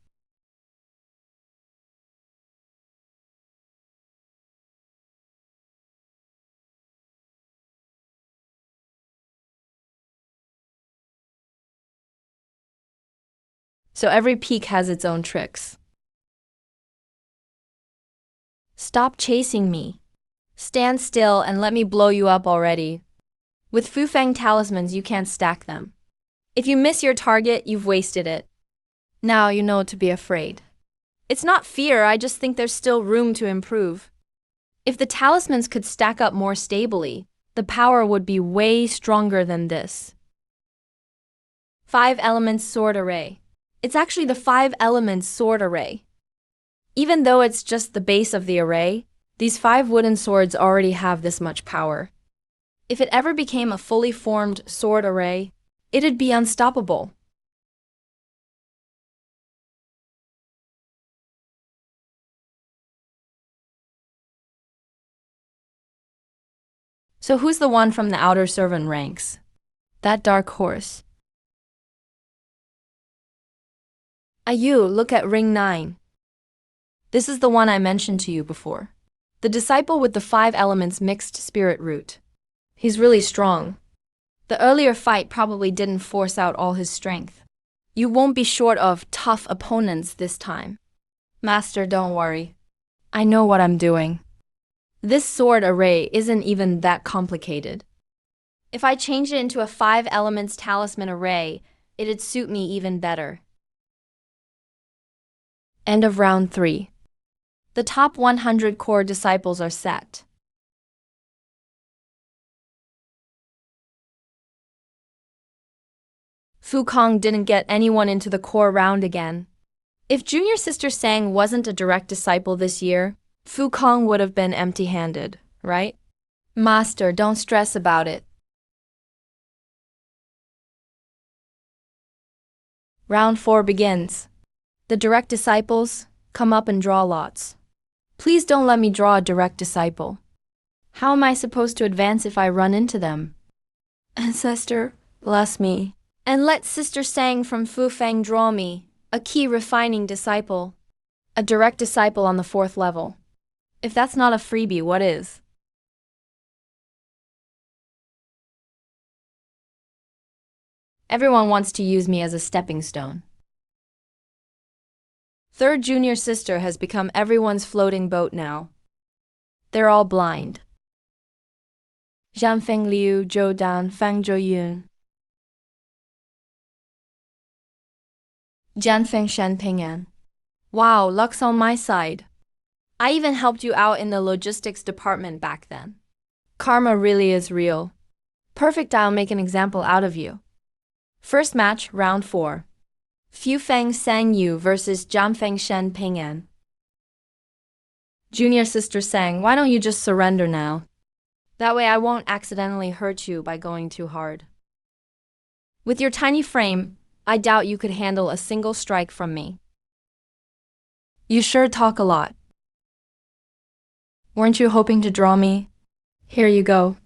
So every peak has its own tricks. Stop chasing me. Stand still and let me blow you up already. With Fufeng talismans, you can't stack them. If you miss your target, you've wasted it. Now you know to be afraid. It's not fear, I just think there's still room to improve. If the talismans could stack up more stably, the power would be way stronger than this. 5 elements sword array. It's actually the 5 elements sword array. Even though it's just the base of the array, these 5 wooden swords already have this much power. If it ever became a fully formed sword array, it'd be unstoppable. So who's the one from the outer servant ranks? That dark horse. Look at ring 9. This is the one I mentioned to you before. The disciple with the 5 elements mixed spirit root. He's really strong. The earlier fight probably didn't force out all his strength. You won't be short of tough opponents this time. Master, don't worry. I know what I'm doing. This sword array isn't even that complicated. If I changed it into a 5 elements talisman array, it'd suit me even better. End of round 3. The top 100 core disciples are set. Fu Kong didn't get anyone into the core round again. If Junior Sister Sang wasn't a direct disciple this year, Fu Kong would have been empty-handed, right? Master, don't stress about it. Round 4 begins. The direct disciples, come up and draw lots. Please don't let me draw a direct disciple. How am I supposed to advance if I run into them? Ancestor, bless me. And let Sister Sang from Fu Fang draw me, a key refining disciple. A direct disciple on the 4th level. If that's not a freebie, what is? Everyone wants to use me as a stepping stone. 3rd junior sister has become everyone's floating boat now. They're all blind. Zhang Feng Liu, Zhou Dan, Fang Zhou Yun. Jian Feng Shen Ping'an. Wow, luck's on my side. I even helped you out in the logistics department back then. Karma really is real. Perfect, I'll make an example out of you. First match, round 4. Fu Feng Sang Yu versus Jian Feng Shen Ping'an. Junior Sister Sang, why don't you just surrender now? That way I won't accidentally hurt you by going too hard. With your tiny frame, I doubt you could handle a single strike from me. You sure talk a lot. Weren't you hoping to draw me? Here you go.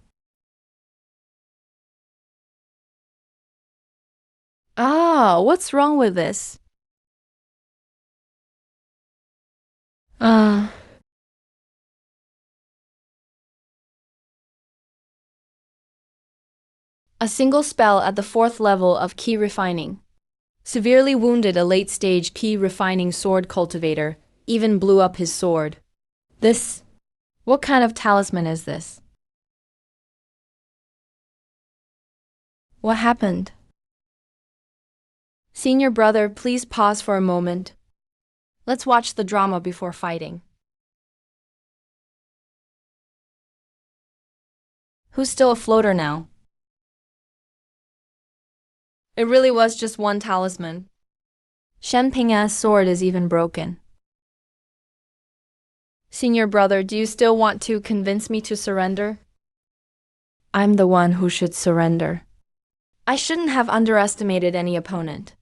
What's wrong with this? A single spell at the 4th level of key refining. Severely wounded a late-stage key refining sword cultivator, even blew up his sword. What kind of talisman is this? What happened? Senior brother, please pause for a moment. Let's watch the drama before fighting. Who's still a floater now? It really was just one talisman. Shen Ping'an's sword is even broken. Senior brother, do you still want to convince me to surrender? I'm the one who should surrender. I shouldn't have underestimated any opponent.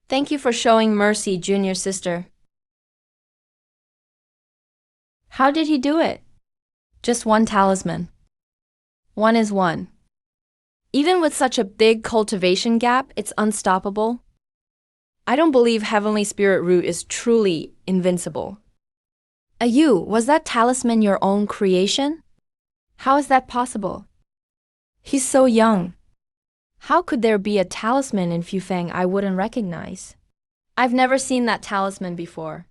Thank you for showing mercy, junior sister. How did he do it? Just one talisman. One is one. Even with such a big cultivation gap, it's unstoppable. I don't believe Heavenly Spirit Root is truly invincible. Was that talisman your own creation? How is that possible? He's so young. How could there be a talisman in Fu Fang I wouldn't recognize? I've never seen that talisman before.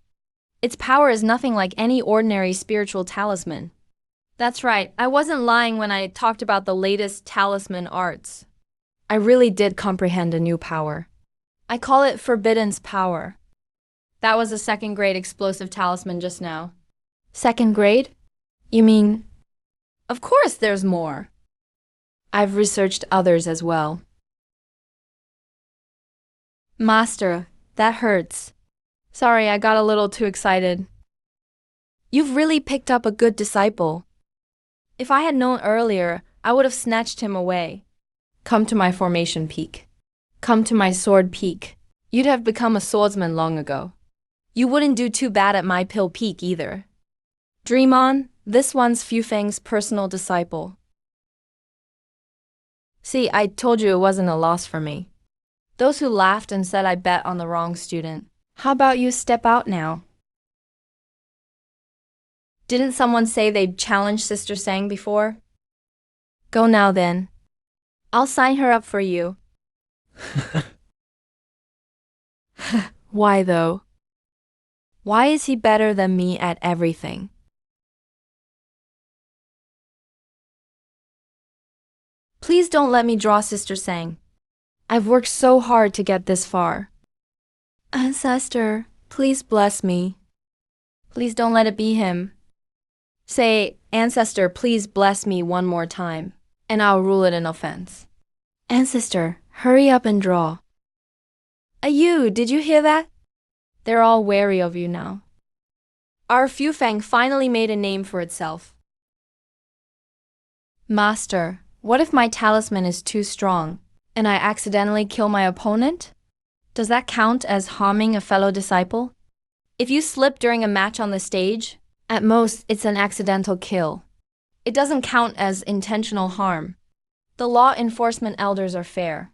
Its power is nothing like any ordinary spiritual talisman. That's right, I wasn't lying when I talked about the latest talisman arts. I really did comprehend a new power. I call it Forbidden's power. That was a 2nd grade explosive talisman just now. 2nd grade? You mean? Of course there's more. I've researched others as well. Master, that hurts. Sorry, I got a little too excited. You've really picked up a good disciple. If I had known earlier, I would have snatched him away. Come to my formation peak. Come to my sword peak. You'd have become a swordsman long ago. You wouldn't do too bad at my pill peak either. Dream on, this one's Fu Fang's personal disciple. See, I told you it wasn't a loss for me. Those who laughed and said I bet on the wrong student. How about you step out now? Didn't someone say they'd challenge Sister Sang before? Go now then. I'll sign her up for you. Why though? Why is he better than me at everything? Please don't let me draw Sister Sang. I've worked so hard to get this far. Ancestor, please bless me. Please don't let it be him. Say, Ancestor, please bless me one more time, and I'll rule it an offense. Ancestor, hurry up and draw. Ayu, did you hear that? They're all wary of you now. Our Fufang finally made a name for itself. Master, what if my talisman is too strong, and I accidentally kill my opponent? Does that count as harming a fellow disciple? If you slip during a match on the stage, at most it's an accidental kill. It doesn't count as intentional harm. The law enforcement elders are fair.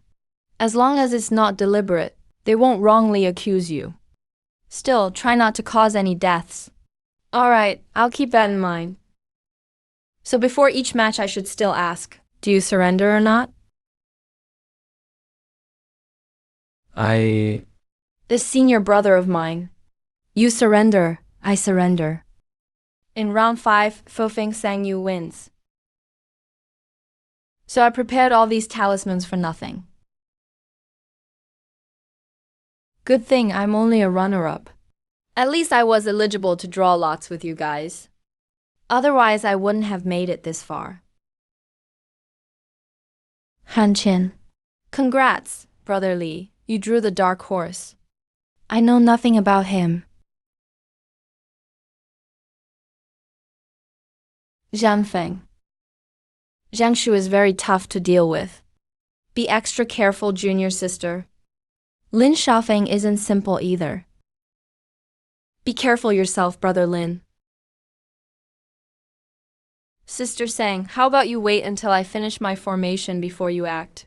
As long as it's not deliberate, they won't wrongly accuse you. Still, try not to cause any deaths. Alright, I'll keep that in mind. So before each match I should still ask, do you surrender or not? This senior brother of mine. You surrender, I surrender. In round 5, Fofeng Sangyu wins. So I prepared all these talismans for nothing. Good thing I'm only a runner-up. At least I was eligible to draw lots with you guys. Otherwise I wouldn't have made it this far. Han Qin. Congrats, Brother Li. You drew the dark horse. I know nothing about him. Zhang Feng. Zhang Shu is very tough to deal with. Be extra careful, junior sister. Lin Shaofeng isn't simple either. Be careful yourself, Brother Lin. Sister Sang, how about you wait until I finish my formation before you act?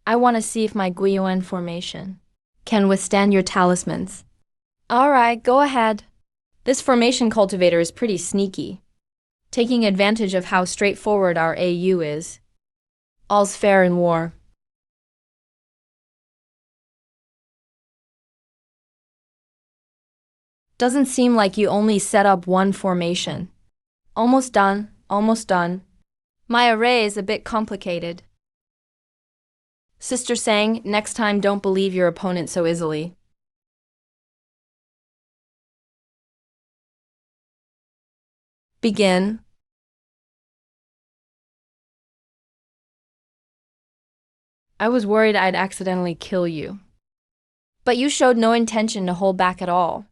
I want to see if my Guiyuan formation can withstand your talismans. Alright, go ahead. This formation cultivator is pretty sneaky, taking advantage of how straightforward our AU is. All's fair in war. Doesn't seem like you only set up one formation. Almost done, almost done. My array is a bit complicated. Sister Sang, next time don't believe your opponent so easily. Begin. I was worried I'd accidentally kill you. But you showed no intention to hold back at all.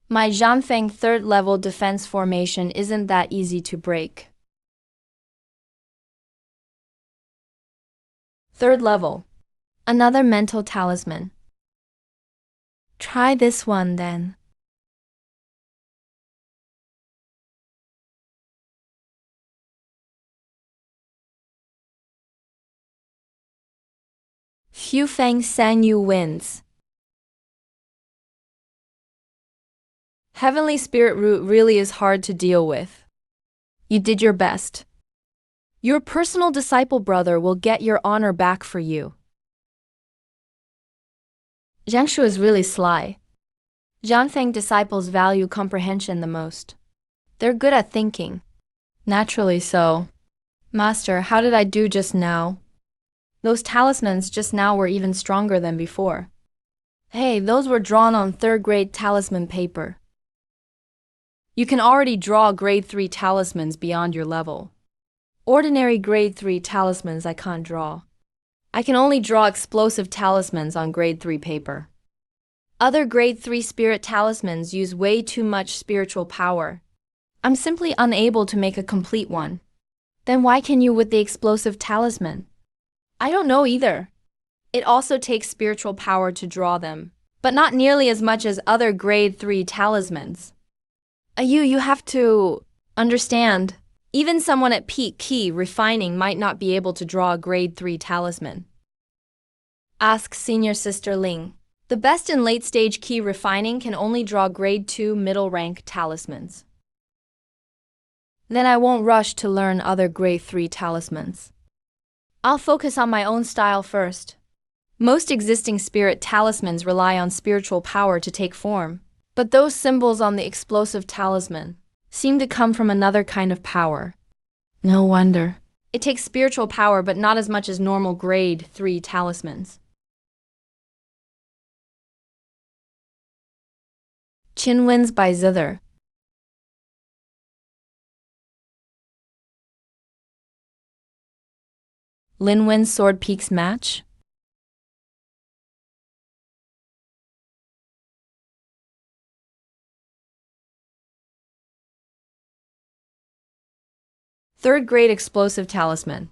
My Zhanfeng third-level defense formation isn't that easy to break. Third level. Another mental talisman. Try this one then. Fufeng Sanyu wins. Heavenly Spirit Root really is hard to deal with. You did your best. Your personal disciple brother will get your honor back for you. Zhang Shu is really sly. Zhanfeng disciples value comprehension the most. They're good at thinking. Naturally so. Master, how did I do just now? Those talismans just now were even stronger than before. Hey, those were drawn on third-grade talisman paper. You can already draw grade 3 talismans beyond your level. Ordinary grade 3 talismans I can't draw. I can only draw explosive talismans on grade 3 paper. Other grade 3 spirit talismans use way too much spiritual power. I'm simply unable to make a complete one. Then why can you with the explosive talisman? I don't know either. It also takes spiritual power to draw them, but not nearly as much as other grade 3 talismans. You have to understand, Even someone at peak key refining might not be able to draw a grade 3 talisman. Ask Senior Sister Ling. The best in late-stage key refining can only draw grade 2 middle-rank talismans. Then I won't rush to learn other grade 3 talismans. I'll focus on my own style first. Most existing spirit talismans rely on spiritual power to take form, but those symbols on the explosive talisman seem to come from another kind of power. No wonder. It takes spiritual power, but not as much as normal grade 3 talismans. Qin wins by zither. Lin wins Sword Peaks match. Third grade explosive talisman.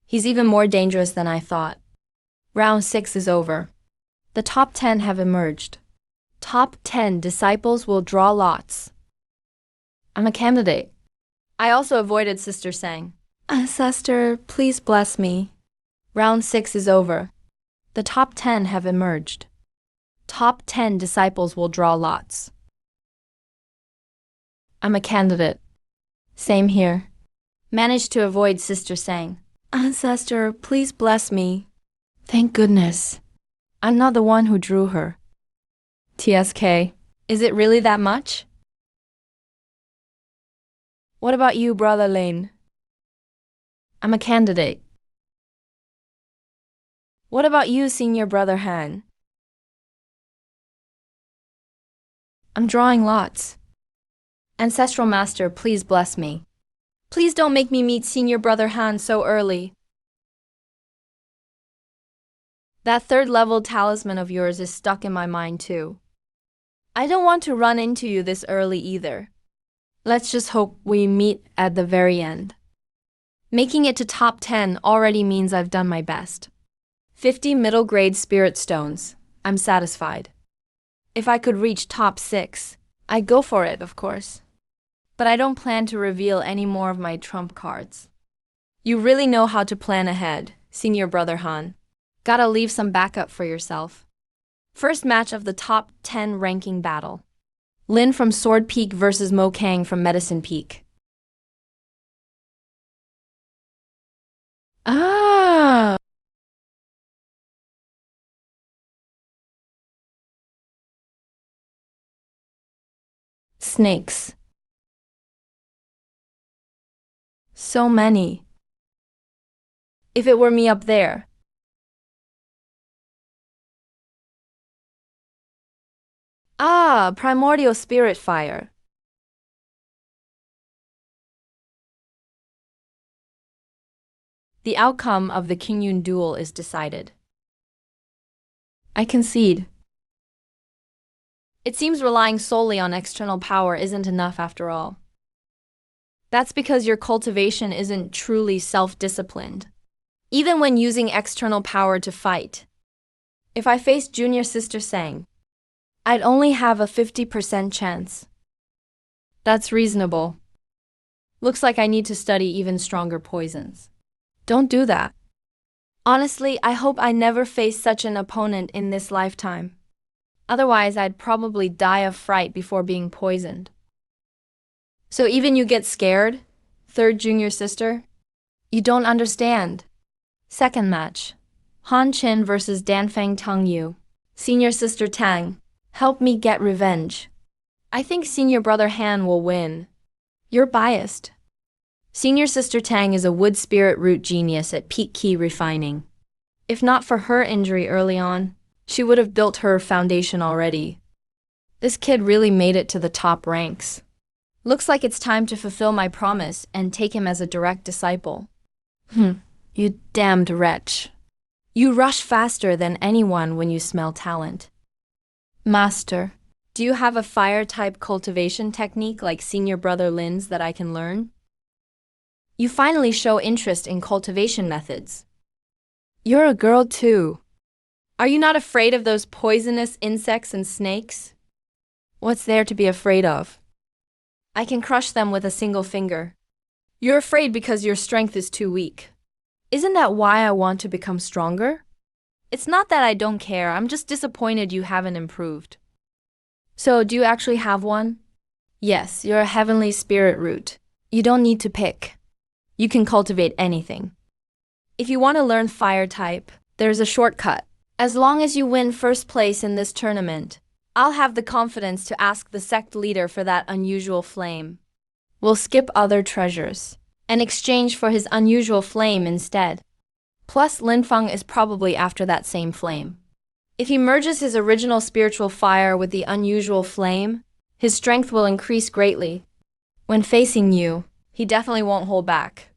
He's even more dangerous than I thought. Round 6 is over. The top 10 have emerged. Top 10 disciples will draw lots. I'm a candidate. I also avoided Sister Sang. Sister, please bless me. Round 6 is over. The top 10 have emerged. Top 10 disciples will draw lots. I'm a candidate. Same here. Managed to avoid Sister Sang. Sister, please bless me. Thank goodness. I'm not the one who drew her. TSK. Is it really that much? What about you, Brother Lane? I'm a candidate. What about you, Senior Brother Han? I'm drawing lots. Ancestral Master, please bless me. Please don't make me meet Senior Brother Han so early. That third-level talisman of yours is stuck in my mind too. I don't want to run into you this early either. Let's just hope we meet at the very end. Making it to top 10 already means I've done my best. 50 middle-grade spirit stones. I'm satisfied. If I could reach top 6, I'd go for it, of course. But I don't plan to reveal any more of my trump cards. You really know how to plan ahead, Senior Brother Han. Gotta leave some backup for yourself. First match of the top 10 ranking battle. Lin from Sword Peak versus Mo Kang from Medicine Peak. Ah! Snakes. So many. If it were me up there. Ah, primordial spirit fire. The outcome of the Qingyun duel is decided. I concede. It seems relying solely on external power isn't enough after all. That's because your cultivation isn't truly self-disciplined, even when using external power to fight. If I faced Junior Sister Sang, I'd only have a 50% chance. That's reasonable. Looks like I need to study even stronger poisons. Don't do that. Honestly, I hope I never face such an opponent in this lifetime. Otherwise, I'd probably die of fright before being poisoned. So even you get scared, third junior sister? You don't understand. Second match. Han Qin versus Danfeng Tongyu. Senior sister Tang, help me get revenge. I think Senior Brother Han will win. You're biased. Senior sister Tang is a wood spirit root genius at peak key refining. If not for her injury early on, she would have built her foundation already. This kid really made it to the top ranks. Looks like it's time to fulfill my promise and take him as a direct disciple. You damned wretch. You rush faster than anyone when you smell talent. Master, do you have a fire-type cultivation technique like Senior Brother Lin's that I can learn? You finally show interest in cultivation methods. You're a girl too. Are you not afraid of those poisonous insects and snakes? What's there to be afraid of? I can crush them with a single finger. You're afraid because your strength is too weak. Isn't that why I want to become stronger? It's not that I don't care, I'm just disappointed you haven't improved. So, do you actually have one? Yes, you're a heavenly spirit root. You don't need to pick. You can cultivate anything. If you want to learn fire type, there's a shortcut. As long as you win first place in this tournament, I'll have the confidence to ask the sect leader for that unusual flame. We'll skip other treasures and exchange for his unusual flame instead. Plus, Linfeng is probably after that same flame. If he merges his original spiritual fire with the unusual flame, his strength will increase greatly. When facing you, he definitely won't hold back.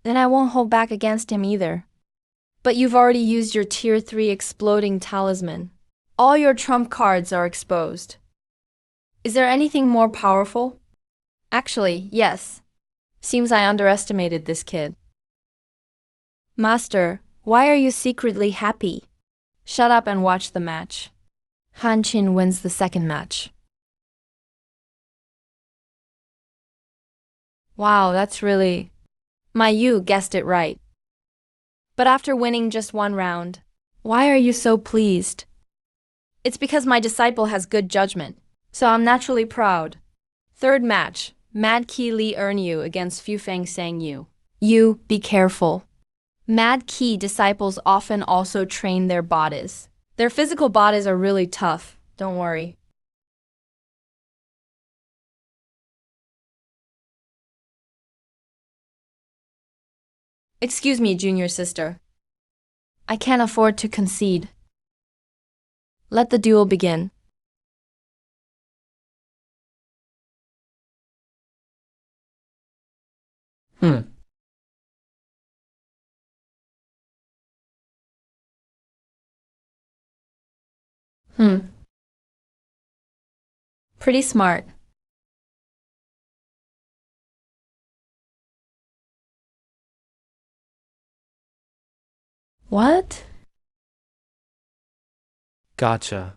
Then I won't hold back against him either. But you've already used your Tier 3 exploding talisman. All your trump cards are exposed. Is there anything more powerful? Actually, yes. Seems I underestimated this kid. Master, why are you secretly happy? Shut up and watch the match. Han Qin wins the second match. Wow, that's really... My Yu guessed it right. But after winning just one round, why are you so pleased? It's because my disciple has good judgment, so I'm naturally proud. Third match, Mad Qi Li Earn Yu against Fufeng Sang Yu. Yu, be careful. Mad Qi disciples often also train their bodies. Their physical bodies are really tough, don't worry. Excuse me, junior sister. I can't afford to concede. Let the duel begin. Pretty smart. What? Gotcha.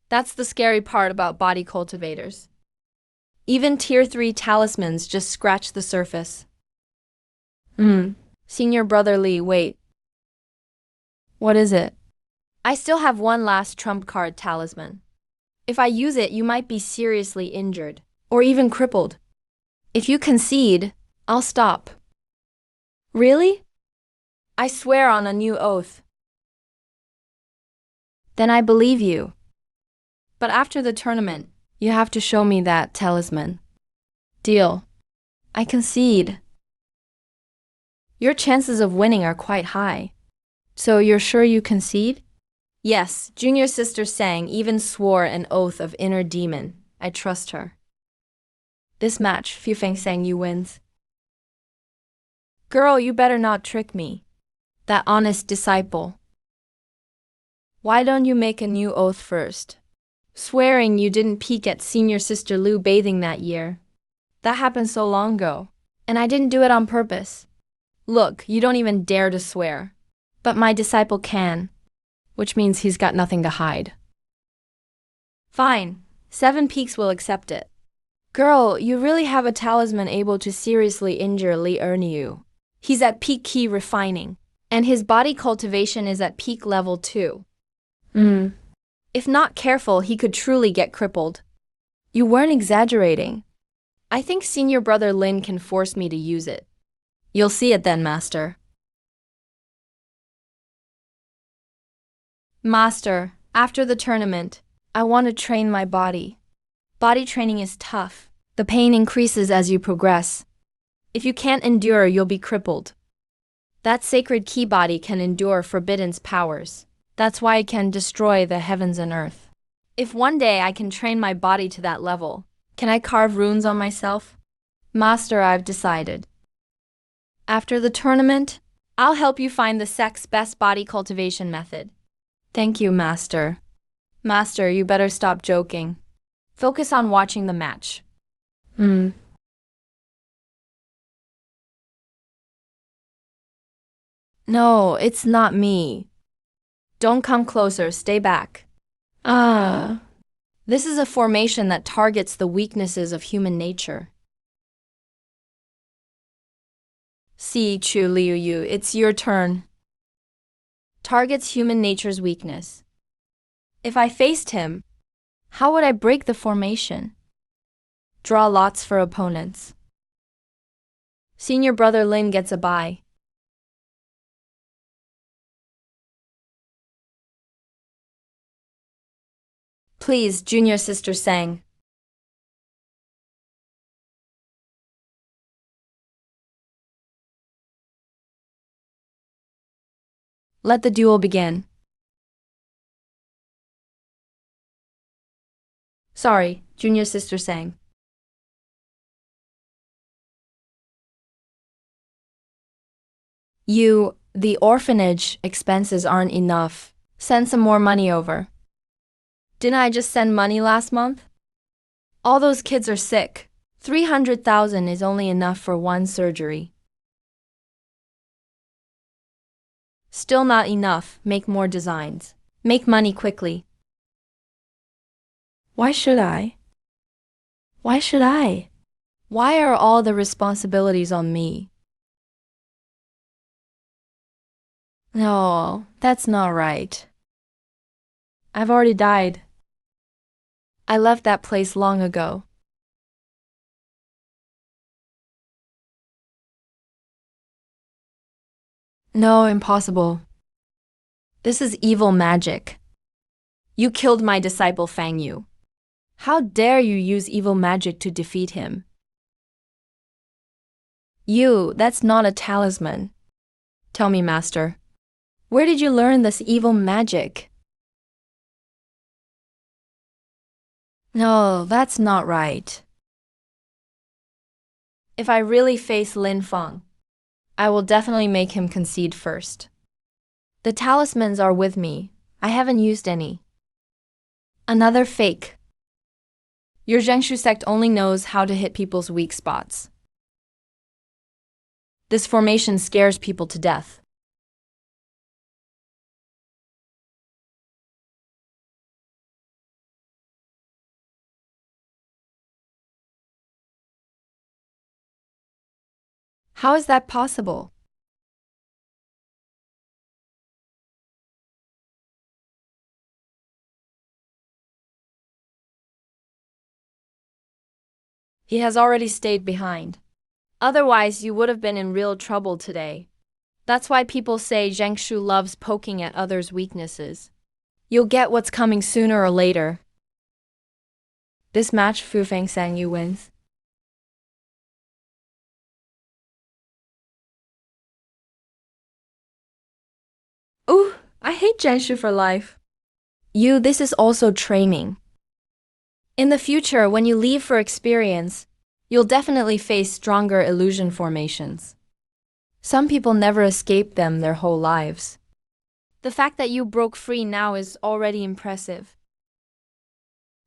That's the scary part about body cultivators. Even Tier 3 talismans just scratch the surface. Senior Brother Lee, wait. What is it? I still have one last trump card talisman. If I use it, you might be seriously injured, or even crippled. If you concede, I'll stop. Really? I swear on a new oath. Then I believe you. But after the tournament, you have to show me that talisman. Deal. I concede. Your chances of winning are quite high. So you're sure you concede? Yes, junior sister Sang even swore an oath of inner demon. I trust her. This match, Fufeng Sang Yu wins. Girl, you better not trick me. That honest disciple. Why don't you make a new oath first? Swearing you didn't peek at senior sister Lu bathing that year. That happened so long ago, and I didn't do it on purpose. Look, you don't even dare to swear. But my disciple can, which means he's got nothing to hide. Fine, 7 Peaks will accept it. Girl, you really have a talisman able to seriously injure Li Erniu. He's at peak key refining, and his body cultivation is at peak level 2. If not careful, he could truly get crippled. You weren't exaggerating. I think senior brother Lin can force me to use it. You'll see it then, Master. Master, after the tournament, I want to train my body. Body training is tough. The pain increases as you progress. If you can't endure, you'll be crippled. That sacred key body can endure Forbidden's powers. That's why it can destroy the heavens and earth. If one day I can train my body to that level, can I carve runes on myself? Master, I've decided. After the tournament, I'll help you find the Sect's best body cultivation method. Thank you, Master. Master, you better stop joking. Focus on watching the match. No, it's not me. Don't come closer, stay back. Ah. This is a formation that targets the weaknesses of human nature. See, Chu Liu Yu, it's your turn. Targets human nature's weakness. If I faced him, how would I break the formation? Draw lots for opponents. Senior brother Lin gets a bye. Please, junior sister Sang. Let the duel begin. Sorry, junior sister Sang. The orphanage expenses aren't enough. Send some more money over. Didn't I just send money last month? All those kids are sick. 300,000 is only enough for one surgery. Still not enough. Make more designs. Make money quickly. Why should I? Why should I? Why are all the responsibilities on me? No, that's not right. I've already died. I left that place long ago. No, impossible. This is evil magic. You killed my disciple Fang Yu. How dare you use evil magic to defeat him? That's not a talisman. Tell me, master, where did you learn this evil magic? No, that's not right. If I really face Lin Feng, I will definitely make him concede first. The talismans are with me. I haven't used any. Another fake. Your Zhengshu sect only knows how to hit people's weak spots. This formation scares people to death. How is that possible? He has already stayed behind. Otherwise, you would have been in real trouble today. That's why people say Zhengshu loves poking at others' weaknesses. You'll get what's coming sooner or later. This match, Fu Feng Sang Yu wins. Ooh, I hate Zhengshu for life. This is also training. In the future, when you leave for experience, you'll definitely face stronger illusion formations. Some people never escape them their whole lives. The fact that you broke free now is already impressive.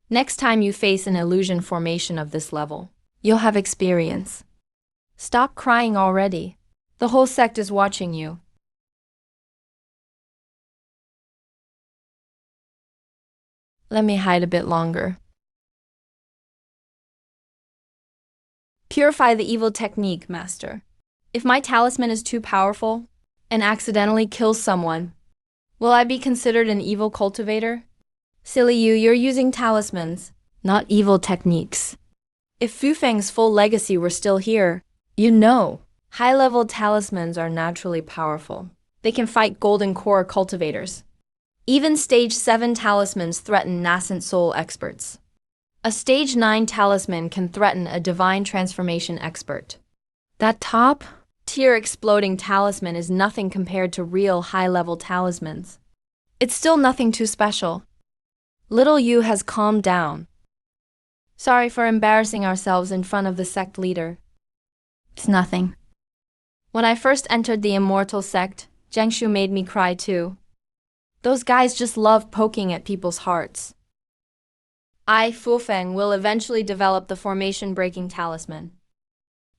Next time you face an illusion formation of this level, you'll have experience. Stop crying already. The whole sect is watching you. Let me hide a bit longer. Purify the evil technique, master. If my talisman is too powerful and accidentally kills someone, will I be considered an evil cultivator? Silly you're using talismans, not evil techniques. If Fu Feng's full legacy were still here, high-level talismans are naturally powerful. They can fight golden core cultivators. Even stage 7 talismans threaten nascent soul experts. A stage 9 talisman can threaten a divine transformation expert. That top-tier exploding talisman is nothing compared to real high-level talismans. It's still nothing too special. Little Yu has calmed down. Sorry for embarrassing ourselves in front of the sect leader. It's nothing. When I first entered the immortal sect, Zhengshu made me cry too. Those guys just love poking at people's hearts. Fu Feng will eventually develop the formation-breaking talisman.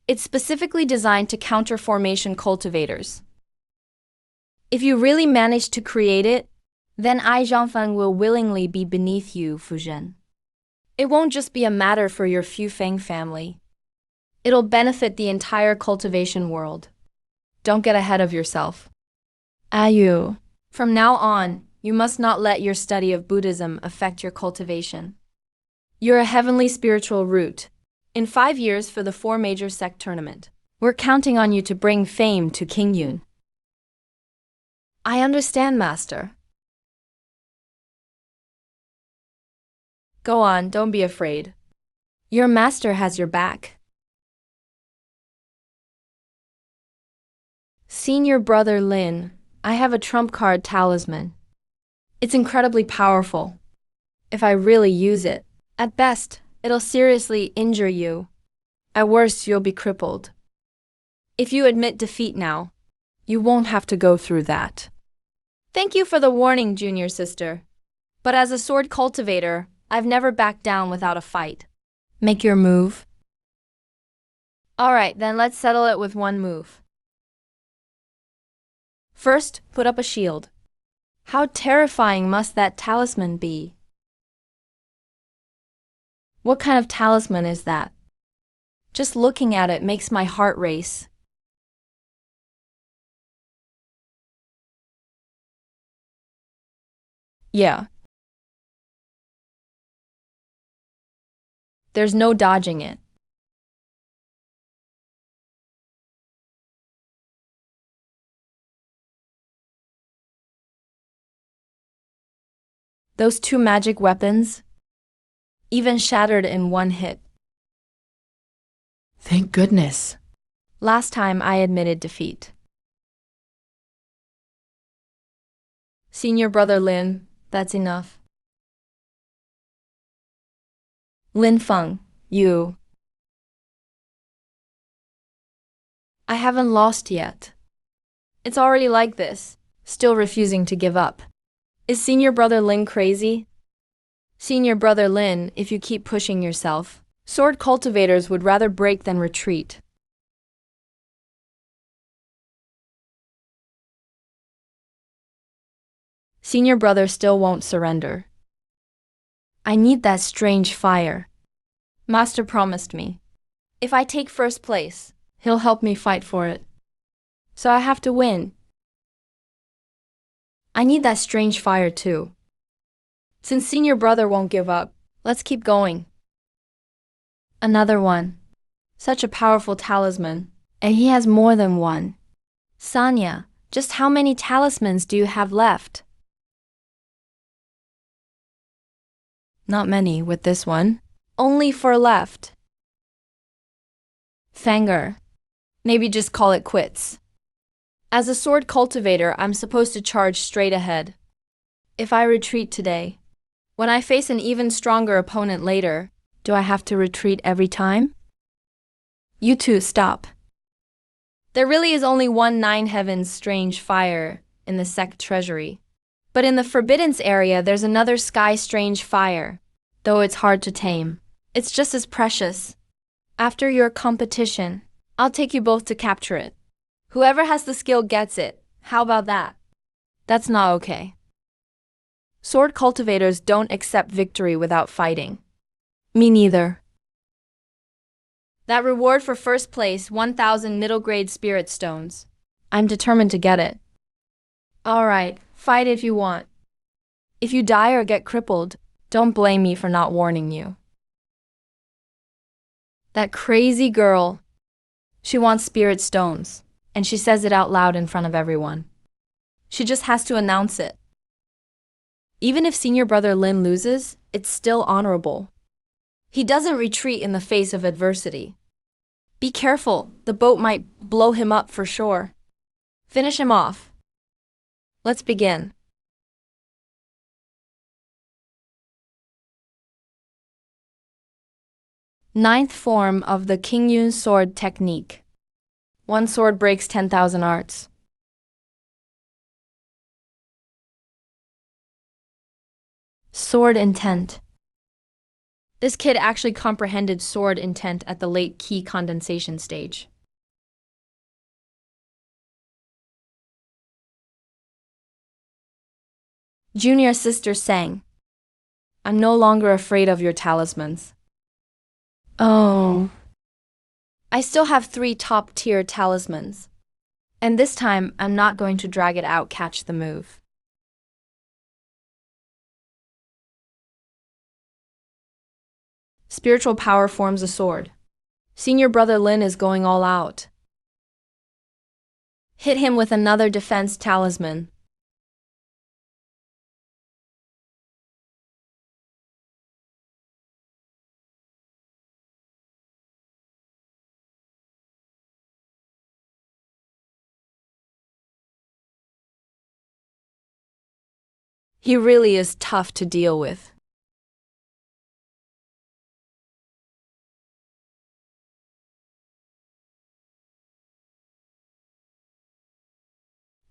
It's specifically designed to counter formation cultivators. If you really manage to create it, Then I, Zhangfeng, will willingly be beneath you, Fuzhen. It won't just be a matter for your Fufeng family. It'll benefit the entire cultivation world. Don't get ahead of yourself. Ayu. From now on, you must not let your study of Buddhism affect your cultivation. You're a heavenly spiritual root. In 5 years for the 4 major sect tournament, we're counting on you to bring fame to King Yun. I understand, Master. Go on, don't be afraid. Your master has your back. Senior brother Lin, I have a trump card talisman. It's incredibly powerful. If I really use it, at best, it'll seriously injure you. At worst, you'll be crippled. If you admit defeat now, you won't have to go through that. Thank you for the warning, junior sister. But as a sword cultivator, I've never backed down without a fight. Make your move. Alright, then let's settle it with one move. First, put up a shield. How terrifying must that talisman be? What kind of talisman is that? Just looking at it makes my heart race. Yeah. There's no dodging it. Those 2 magic weapons, even shattered in one hit. Thank goodness. Last time I admitted defeat. Senior brother Lin, that's enough. Lin Feng, you. I haven't lost yet. It's already like this, still refusing to give up. Is senior brother Lin crazy? Senior brother Lin, if you keep pushing yourself, sword cultivators would rather break than retreat. Senior brother still won't surrender. I need that strange fire. Master promised me. If I take first place, he'll help me fight for it. So I have to win. I need that strange fire too. Since senior brother won't give up, let's keep going. Another one. Such a powerful talisman, and he has more than one. Sanya, just how many talismans do you have left? Not many with this one. Only 4 left. Fanger. Maybe just call it quits. As a sword cultivator, I'm supposed to charge straight ahead. If I retreat today, when I face an even stronger opponent later, do I have to retreat every time? You two, stop. There really is only one 9 heavens strange fire in the Sect treasury. But in the Forbiddance area, there's another sky strange fire. Though it's hard to tame, it's just as precious. After your competition, I'll take you both to capture it. Whoever has the skill gets it. How about that? That's not okay. Sword cultivators don't accept victory without fighting. Me neither. That reward for first place, 1,000 middle-grade spirit stones. I'm determined to get it. Alright, fight if you want. If you die or get crippled, don't blame me for not warning you. That crazy girl. She wants spirit stones, and she says it out loud in front of everyone. She just has to announce it. Even if senior brother Lin loses, it's still honorable. He doesn't retreat in the face of adversity. Be careful, the boat might blow him up for sure. Finish him off. Let's begin. Ninth form of the Qingyun sword technique. One sword breaks 10,000 arts. Sword intent. This kid actually comprehended sword intent at the late key condensation stage. Junior sister sang. I'm no longer afraid of your talismans. Oh. I still have 3 top-tier talismans. And this time, I'm not going to drag it out, catch the move. Spiritual power forms a sword. Senior brother Lin is going all out. Hit him with another defense talisman. He really is tough to deal with.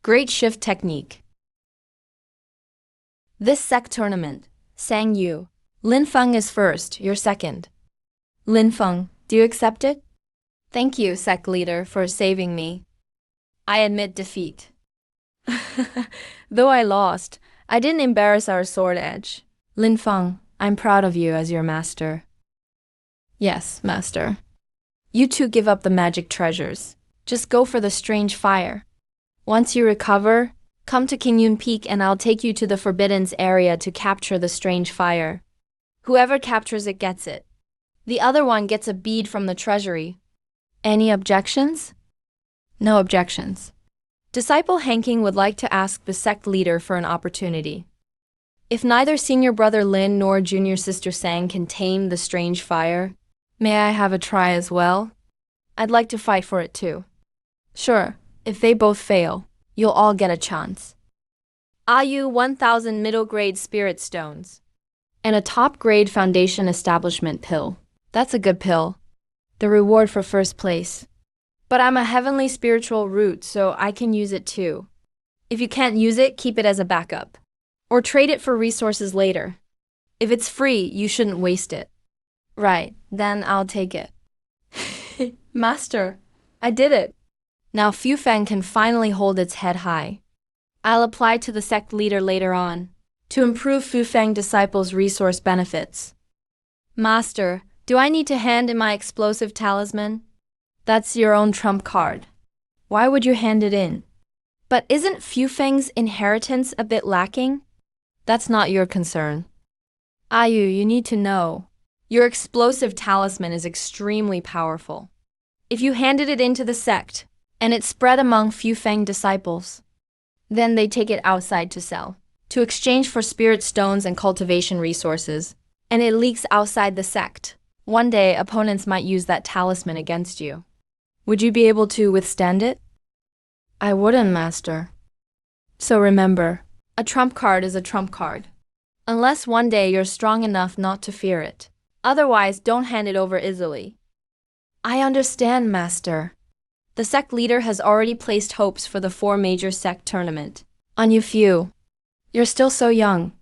Great shift technique. This Sect tournament, Sang Yu. Lin Feng is first, you're second. Lin Feng, do you accept it? Thank you, Sect leader, for saving me. I admit defeat. Though I lost, I didn't embarrass our sword edge. Lin Feng, I'm proud of you as your master. Yes, master. You two give up the magic treasures. Just go for the strange fire. Once you recover, come to Qingyun Peak and I'll take you to the Forbiddens area to capture the strange fire. Whoever captures it gets it. The other one gets a bead from the treasury. Any objections? No objections. Disciple Hanking would like to ask the sect leader for an opportunity. If neither senior brother Lin nor junior sister Sang can tame the strange fire, may I have a try as well? I'd like to fight for it too. Sure, if they both fail, you'll all get a chance. Ayu 1000 middle grade spirit stones. And a top grade foundation establishment pill. That's a good pill. The reward for first place. But I'm a heavenly spiritual root, so I can use it too. If you can't use it, keep it as a backup. Or trade it for resources later. If it's free, you shouldn't waste it. Right, then I'll take it. Master, I did it. Now Fu Feng can finally hold its head high. I'll apply to the sect leader later on, to improve Fu Feng disciples' resource benefits. Master, do I need to hand in my explosive talisman? That's your own trump card. Why would you hand it in? But isn't Fu Feng's inheritance a bit lacking? That's not your concern. Ayu, you need to know. Your explosive talisman is extremely powerful. If you handed it into the sect, and it spread among Fu Feng disciples, then they take it outside to sell, to exchange for spirit stones and cultivation resources, and it leaks outside the sect. One day, opponents might use that talisman against you. Would you be able to withstand it? I wouldn't, Master. So remember, a trump card is a trump card. Unless one day you're strong enough not to fear it. Otherwise, don't hand it over easily. I understand, Master. The sect leader has already placed hopes for the 4 major sect tournament. On you few. You're still so young.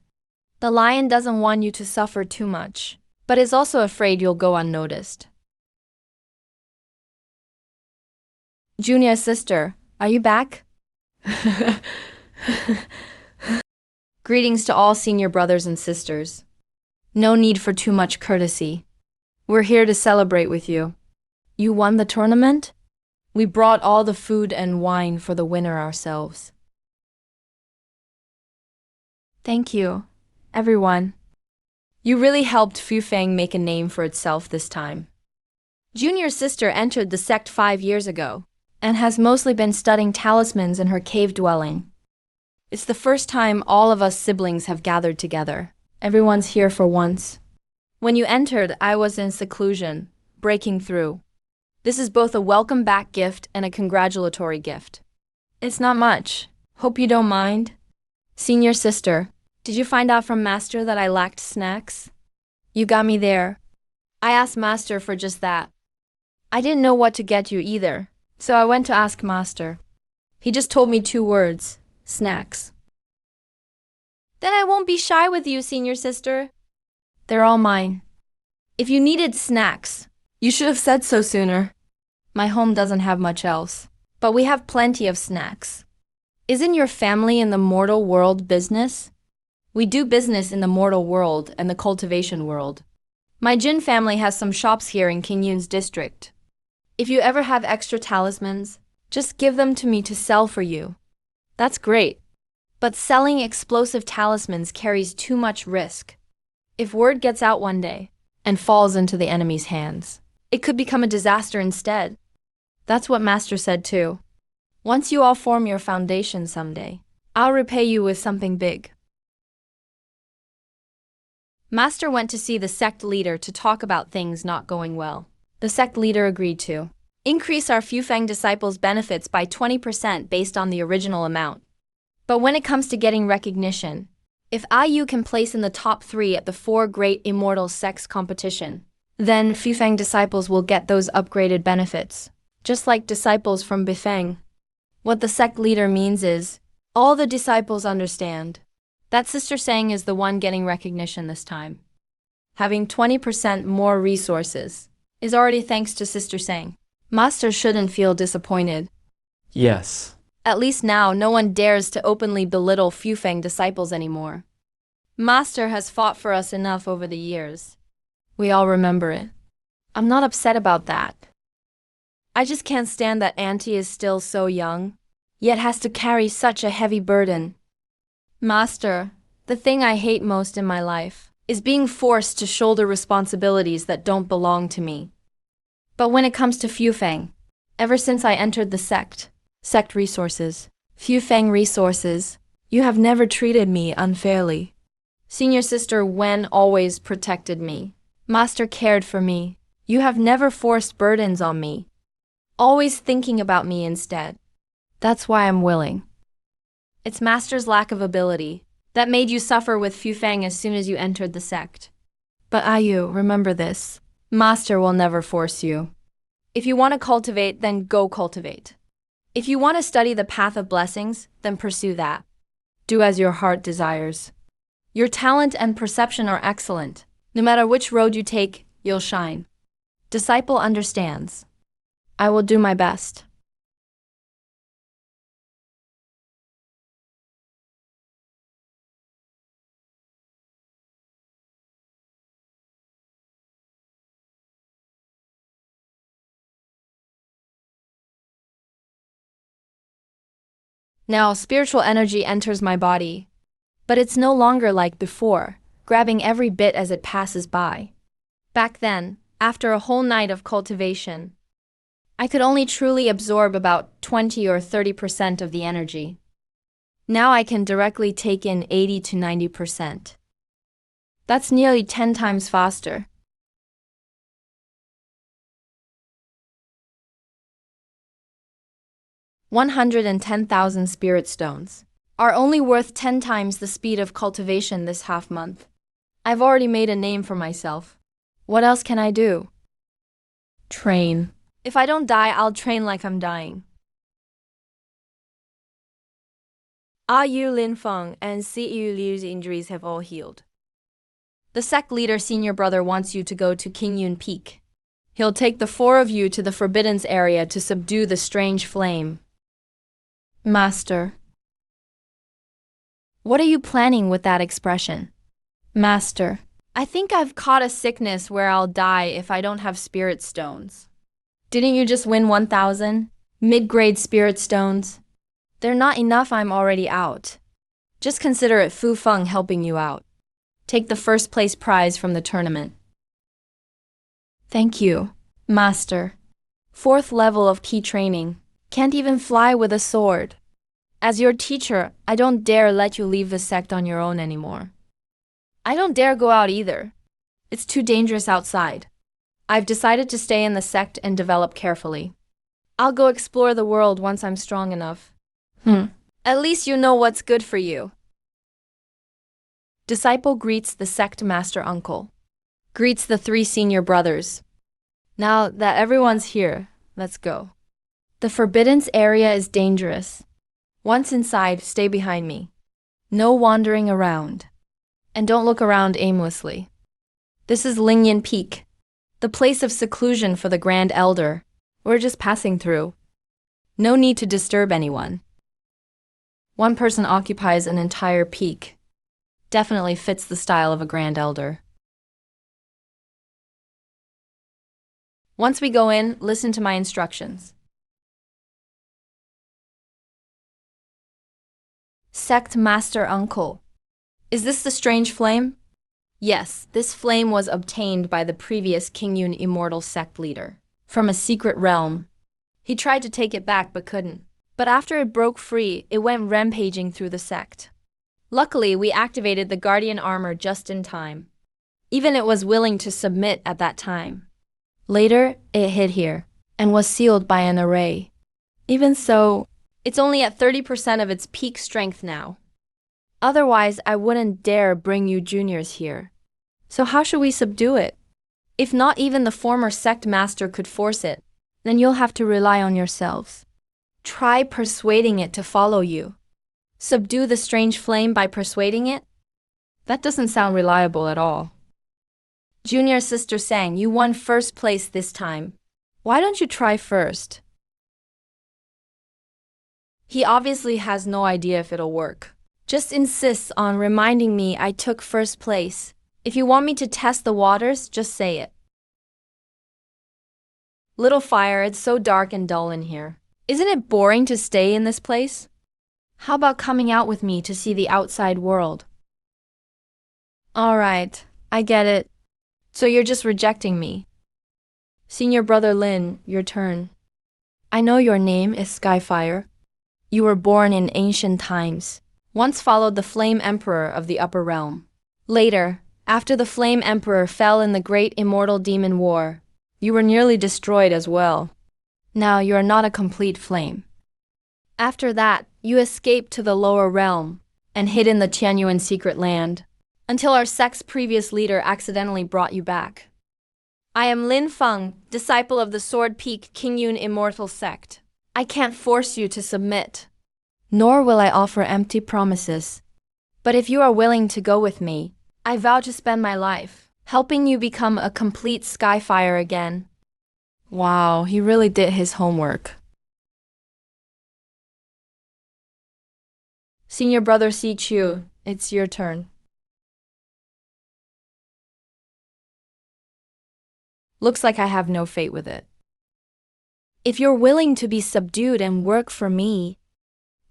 The lion doesn't want you to suffer too much, but is also afraid you'll go unnoticed. Junior sister, are you back? Greetings to all senior brothers and sisters. No need for too much courtesy. We're here to celebrate with you. You won the tournament? We brought all the food and wine for the winner ourselves. Thank you, everyone. You really helped Fu Feng make a name for itself this time. Junior sister entered the sect 5 years ago, and has mostly been studying talismans in her cave dwelling. It's the first time all of us siblings have gathered together. Everyone's here for once. When you entered, I was in seclusion, breaking through. This is both a welcome back gift and a congratulatory gift. It's not much. Hope you don't mind. Senior sister, did you find out from Master that I lacked snacks? You got me there. I asked Master for just that. I didn't know what to get you either, so I went to ask Master. He just told me 2 words, snacks. Then I won't be shy with you, senior sister. They're all mine. If you needed snacks, you should have said so sooner. My home doesn't have much else, but we have plenty of snacks. Isn't your family in the mortal world business? We do business in the mortal world and the cultivation world. My Jin family has some shops here in Kingyun's district. If you ever have extra talismans, just give them to me to sell for you. That's great. But selling explosive talismans carries too much risk. If word gets out one day and falls into the enemy's hands, it could become a disaster instead. That's what Master said too. Once you all form your foundation someday, I'll repay you with something big. Master went to see the sect leader to talk about things not going well. The sect leader agreed to increase our Fufeng disciples' benefits by 20% based on the original amount. But when it comes to getting recognition, if IU can place in the top 3 at the 4 Great Immortal Sects competition, then Fufeng disciples will get those upgraded benefits, just like disciples from Bifeng. What the sect leader means is, all the disciples understand that Sister Sang is the one getting recognition this time. Having 20% more resources is already thanks to Sister Sang. Master shouldn't feel disappointed. Yes. At least now, no one dares to openly belittle Fufeng disciples anymore. Master has fought for us enough over the years. We all remember it. I'm not upset about that. I just can't stand that Auntie is still so young, yet has to carry such a heavy burden. Master, the thing I hate most in my life is being forced to shoulder responsibilities that don't belong to me. But when it comes to Fufeng, ever since I entered the sect resources, Fufeng resources, you have never treated me unfairly. Senior Sister Wen always protected me. Master cared for me. You have never forced burdens on me, always thinking about me instead. That's why I'm willing. It's Master's lack of ability that made you suffer with Fufeng as soon as you entered the sect. But Ayu, remember this. Master will never force you. If you want to cultivate, then go cultivate. If you want to study the path of blessings, then pursue that. Do as your heart desires. Your talent and perception are excellent. No matter which road you take, you'll shine. Disciple understands. I will do my best. Now, spiritual energy enters my body, but it's no longer like before, grabbing every bit as it passes by. Back then, after a whole night of cultivation, I could only truly absorb about 20 or 30% of the energy. Now I can directly take in 80 to 90%. That's nearly 10 times faster. $110,000 spirit stones are only worth 10 times the speed of cultivation this half month. I've already made a name for myself. What else can I do? Train. If I don't die, I'll train like I'm dying. Yu Linfeng and Siyu Liu's injuries have all healed. The sect leader senior brother wants you to go to Qingyun Peak. He'll take the 4 of you to the Forbiddance area to subdue the strange flame. Master. What are you planning with that expression? Master. I think I've caught a sickness where I'll die if I don't have spirit stones. Didn't you just win 1,000 mid-grade spirit stones? They're not enough, I'm already out. Just consider it Fu Feng helping you out. Take the first place prize from the tournament. Thank you, Master. 4th level of key training. Can't even fly with a sword. As your teacher, I don't dare let you leave the sect on your own anymore. I don't dare go out either. It's too dangerous outside. I've decided to stay in the sect and develop carefully. I'll go explore the world once I'm strong enough. At least you know what's good for you. Disciple greets the sect master uncle. Greets the 3 senior brothers. Now that everyone's here, let's go. The Forbiddance area is dangerous. Once inside, stay behind me. No wandering around. And don't look around aimlessly. This is Lingyan Peak, the place of seclusion for the Grand Elder. We're just passing through. No need to disturb anyone. One person occupies an entire peak. Definitely fits the style of a grand elder. Once we go in, listen to my instructions. Sect Master Uncle. Is this the strange flame? Yes, this flame was obtained by the previous Kingyun immortal sect leader, from a secret realm. He tried to take it back but couldn't. But after it broke free, it went rampaging through the sect. Luckily, we activated the guardian armor just in time. Even it was willing to submit at that time. Later, it hid here, and was sealed by an array. Even so, it's only at 30% of its peak strength now. Otherwise, I wouldn't dare bring you juniors here. So how should we subdue it? If not even the former sect master could force it, then you'll have to rely on yourselves. Try persuading it to follow you. Subdue the strange flame by persuading it? That doesn't sound reliable at all. Junior Sister Sang, you won first place this time. Why don't you try first? He obviously has no idea if it'll work. Just insists on reminding me I took first place. If you want me to test the waters, just say it. Little fire, it's so dark and dull in here. Isn't it boring to stay in this place? How about coming out with me to see the outside world? All right, I get it. So you're just rejecting me. Senior Brother Lin, your turn. I know your name is Skyfire. You were born in ancient times. Once followed the Flame Emperor of the Upper Realm. Later, after the Flame Emperor fell in the Great Immortal Demon War, you were nearly destroyed as well. Now you are not a complete flame. After that, you escaped to the lower realm and hid in the Tianyuan secret land until our sect's previous leader accidentally brought you back. I am Lin Feng, disciple of the Sword Peak Kingyun Immortal Sect. I can't force you to submit, nor will I offer empty promises. But if you are willing to go with me, I vow to spend my life helping you become a complete Skyfire again. Wow, he really did his homework. Senior Brother Si Chu, it's your turn. Looks like I have no fate with it. If you're willing to be subdued and work for me,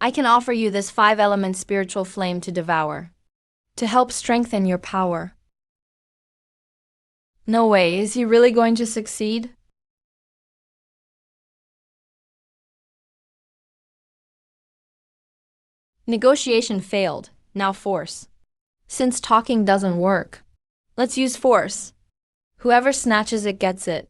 I can offer you this 5-element spiritual flame to devour, to help strengthen your power. No way, is he really going to succeed? Negotiation failed, now force. Since talking doesn't work, let's use force. Whoever snatches it gets it.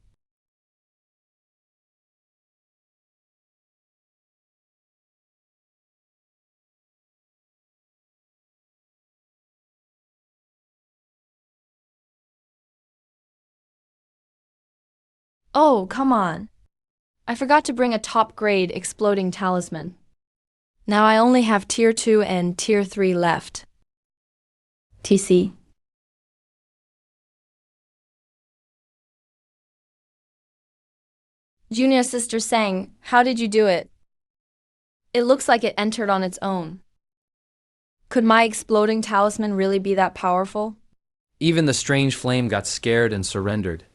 Oh, come on. I forgot to bring a top-grade exploding talisman. Now I only have Tier 2 and Tier 3 left. TC. Junior Sister Sang, how did you do it? It looks like it entered on its own. Could my exploding talisman really be that powerful? Even the strange flame got scared and surrendered.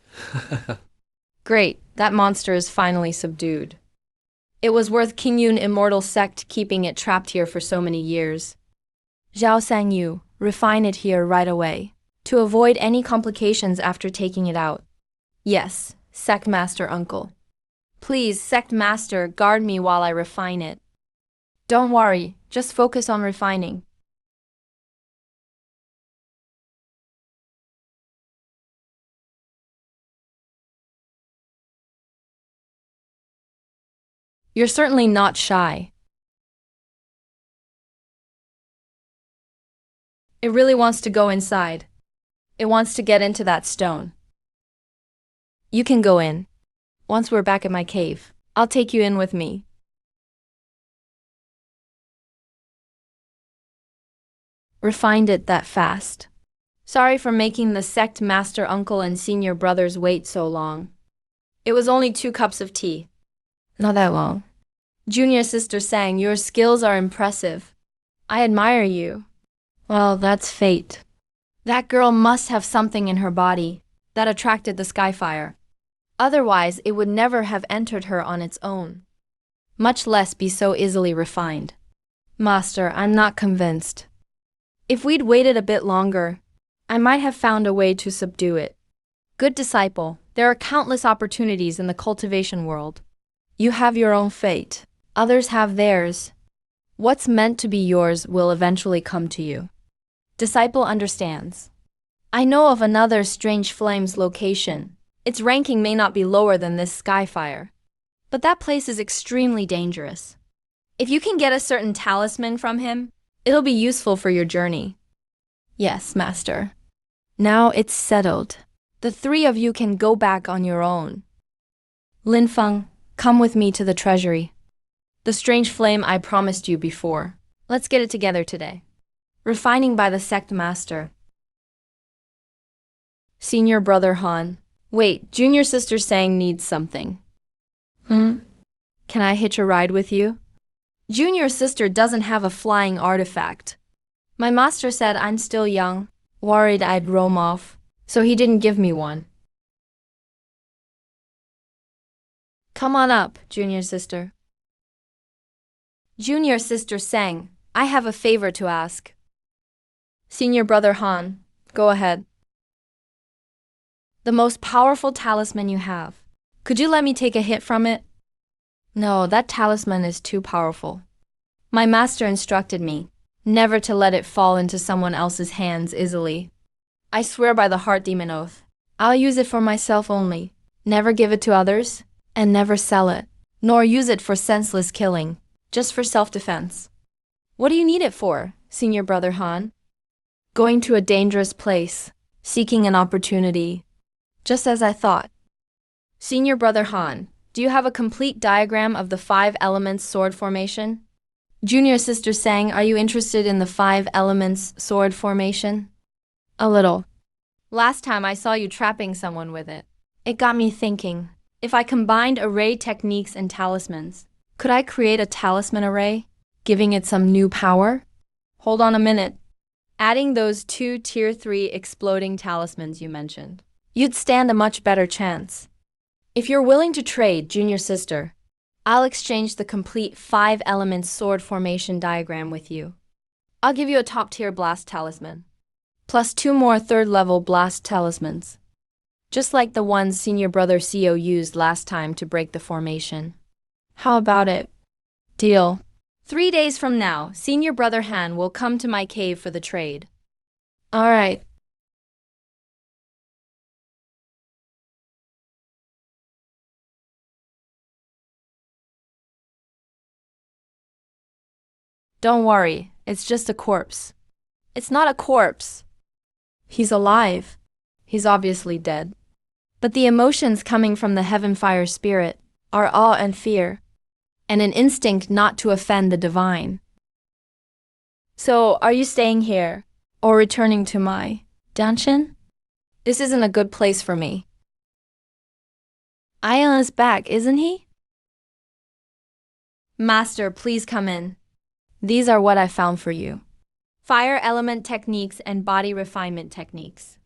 Great, that monster is finally subdued. It was worth Kingyun Immortal Sect keeping it trapped here for so many years. Zhao Sangyu, refine it here right away, to avoid any complications after taking it out. Yes, Sect Master Uncle. Please, Sect Master, guard me while I refine it. Don't worry, just focus on refining. You're certainly not shy. It really wants to go inside. It wants to get into that stone. You can go in. Once we're back at my cave, I'll take you in with me. Refined it that fast. Sorry for making the Sect Master Uncle and Senior Brothers wait so long. It was only 2 cups of tea. Not that long. Junior Sister Sang, your skills are impressive. I admire you. Well, that's fate. That girl must have something in her body that attracted the skyfire. Otherwise, it would never have entered her on its own, much less be so easily refined. Master, I'm not convinced. If we'd waited a bit longer, I might have found a way to subdue it. Good disciple, there are countless opportunities in the cultivation world. You have your own fate. Others have theirs. What's meant to be yours will eventually come to you. Disciple understands. I know of another strange flame's location. Its ranking may not be lower than this skyfire, but that place is extremely dangerous. If you can get a certain talisman from him, it'll be useful for your journey. Yes, Master. Now it's settled. The three of you can go back on your own. Linfeng, come with me to the treasury. The strange flame I promised you before. Let's get it together today. Refining by the Sect Master. Senior Brother Han. Wait, Junior Sister Sang needs something. Can I hitch a ride with you? Junior Sister doesn't have a flying artifact. My master said I'm still young, worried I'd roam off, so he didn't give me one. Come on up, Junior Sister. Junior Sister Sang, I have a favor to ask. Senior Brother Han, go ahead. The most powerful talisman you have. Could you let me take a hit from it? No, that talisman is too powerful. My master instructed me never to let it fall into someone else's hands easily. I swear by the heart demon oath. I'll use it for myself only, never give it to others, and never sell it, nor use it for senseless killing, just for self-defense. What do you need it for, Senior Brother Han? Going to a dangerous place, seeking an opportunity. Just as I thought. Senior Brother Han, do you have a complete diagram of the 5 elements sword formation? Junior Sister Sang, are you interested in the 5 elements sword formation? A little. Last time I saw you trapping someone with it. It got me thinking, if I combined array techniques and talismans, could I create a talisman array, giving it some new power? Hold on a minute. Adding those 2 tier 3 exploding talismans you mentioned, you'd stand a much better chance. If you're willing to trade, Junior Sister, I'll exchange the complete 5 elements sword formation diagram with you. I'll give you a top-tier blast talisman, plus 2 more 3rd level blast talismans, just like the ones Senior Brother Co used last time to break the formation. How about it? Deal. 3 days from now, Senior Brother Han will come to my cave for the trade. All right. Don't worry, it's just a corpse. It's not a corpse. He's alive. He's obviously dead. But the emotions coming from the heaven fire spirit are awe and fear, and an instinct not to offend the divine. So, are you staying here, or returning to my dungeon? This isn't a good place for me. Ion is back, isn't he? Master, please come in. These are what I found for you. Fire element techniques and body refinement techniques.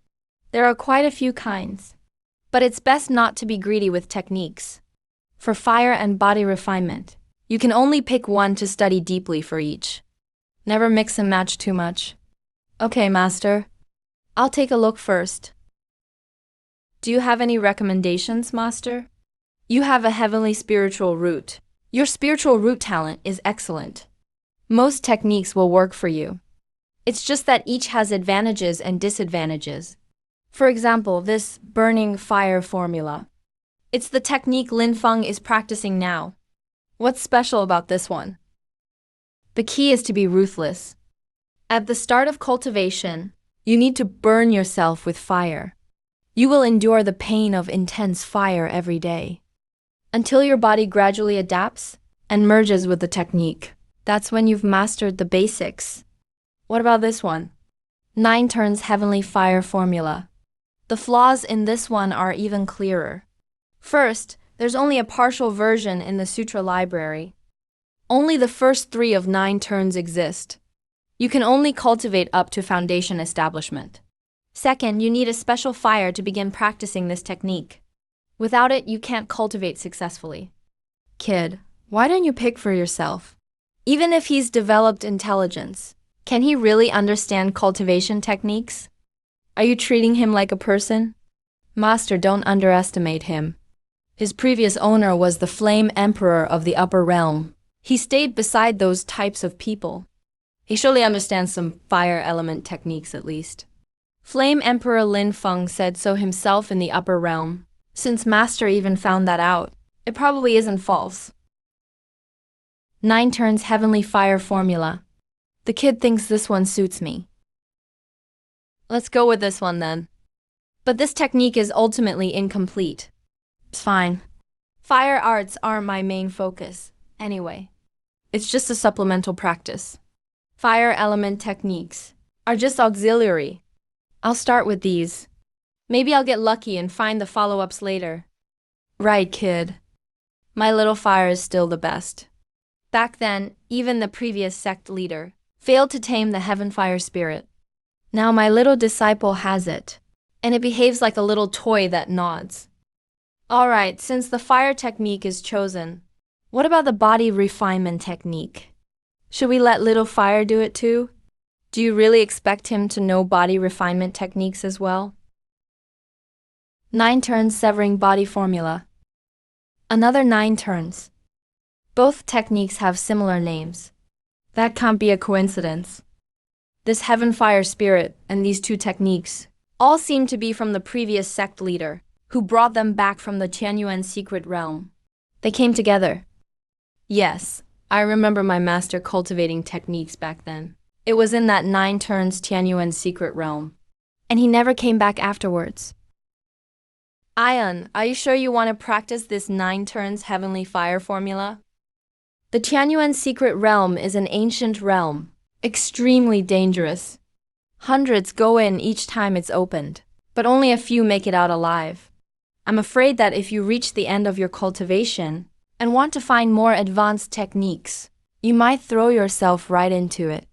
There are quite a few kinds, but it's best not to be greedy with techniques. For fire and body refinement, you can only pick one to study deeply for each. Never mix and match too much. Okay, Master. I'll take a look first. Do you have any recommendations, Master? You have a heavenly spiritual root. Your spiritual root talent is excellent. Most techniques will work for you. It's just that each has advantages and disadvantages. For example, this burning fire formula. It's the technique Linfeng is practicing now. What's special about this one? The key is to be ruthless. At the start of cultivation, you need to burn yourself with fire. You will endure the pain of intense fire every day, until your body gradually adapts and merges with the technique. That's when you've mastered the basics. What about this one? 9 turns heavenly fire formula. The flaws in this one are even clearer. First, there's only a partial version in the sutra library. Only the first 3 of 9 turns exist. You can only cultivate up to foundation establishment. Second, you need a special fire to begin practicing this technique. Without it, you can't cultivate successfully. Kid, why don't you pick for yourself? Even if he's developed intelligence, can he really understand cultivation techniques? Are you treating him like a person? Master, don't underestimate him. His previous owner was the Flame Emperor of the Upper Realm. He stayed beside those types of people. He surely understands some fire element techniques at least. Flame Emperor Lin Feng said so himself in the Upper Realm. Since Master even found that out, it probably isn't false. 9 turns Heavenly Fire Formula. The kid thinks this one suits me. Let's go with this one then. But this technique is ultimately incomplete. It's fine. Fire arts aren't my main focus, anyway. It's just a supplemental practice. Fire element techniques are just auxiliary. I'll start with these. Maybe I'll get lucky and find the follow-ups later. Right, kid. My little fire is still the best. Back then, even the previous sect leader failed to tame the heaven fire spirit. Now my little disciple has it, and it behaves like a little toy that nods. Alright, since the fire technique is chosen, what about the body refinement technique? Should we let little fire do it too? Do you really expect him to know body refinement techniques as well? 9 turns severing body formula. Another 9 turns. Both techniques have similar names. That can't be a coincidence. This heaven fire spirit and these 2 techniques all seem to be from the previous sect leader, who brought them back from the Tianyuan secret realm. They came together. Yes, I remember my master cultivating techniques back then. It was in that 9 turns Tianyuan secret realm. And he never came back afterwards. Ion, are you sure you want to practice this 9 turns heavenly fire formula? The Tianyuan secret realm is an ancient realm, extremely dangerous. Hundreds go in each time it's opened, but only a few make it out alive. I'm afraid that if you reach the end of your cultivation and want to find more advanced techniques, you might throw yourself right into it.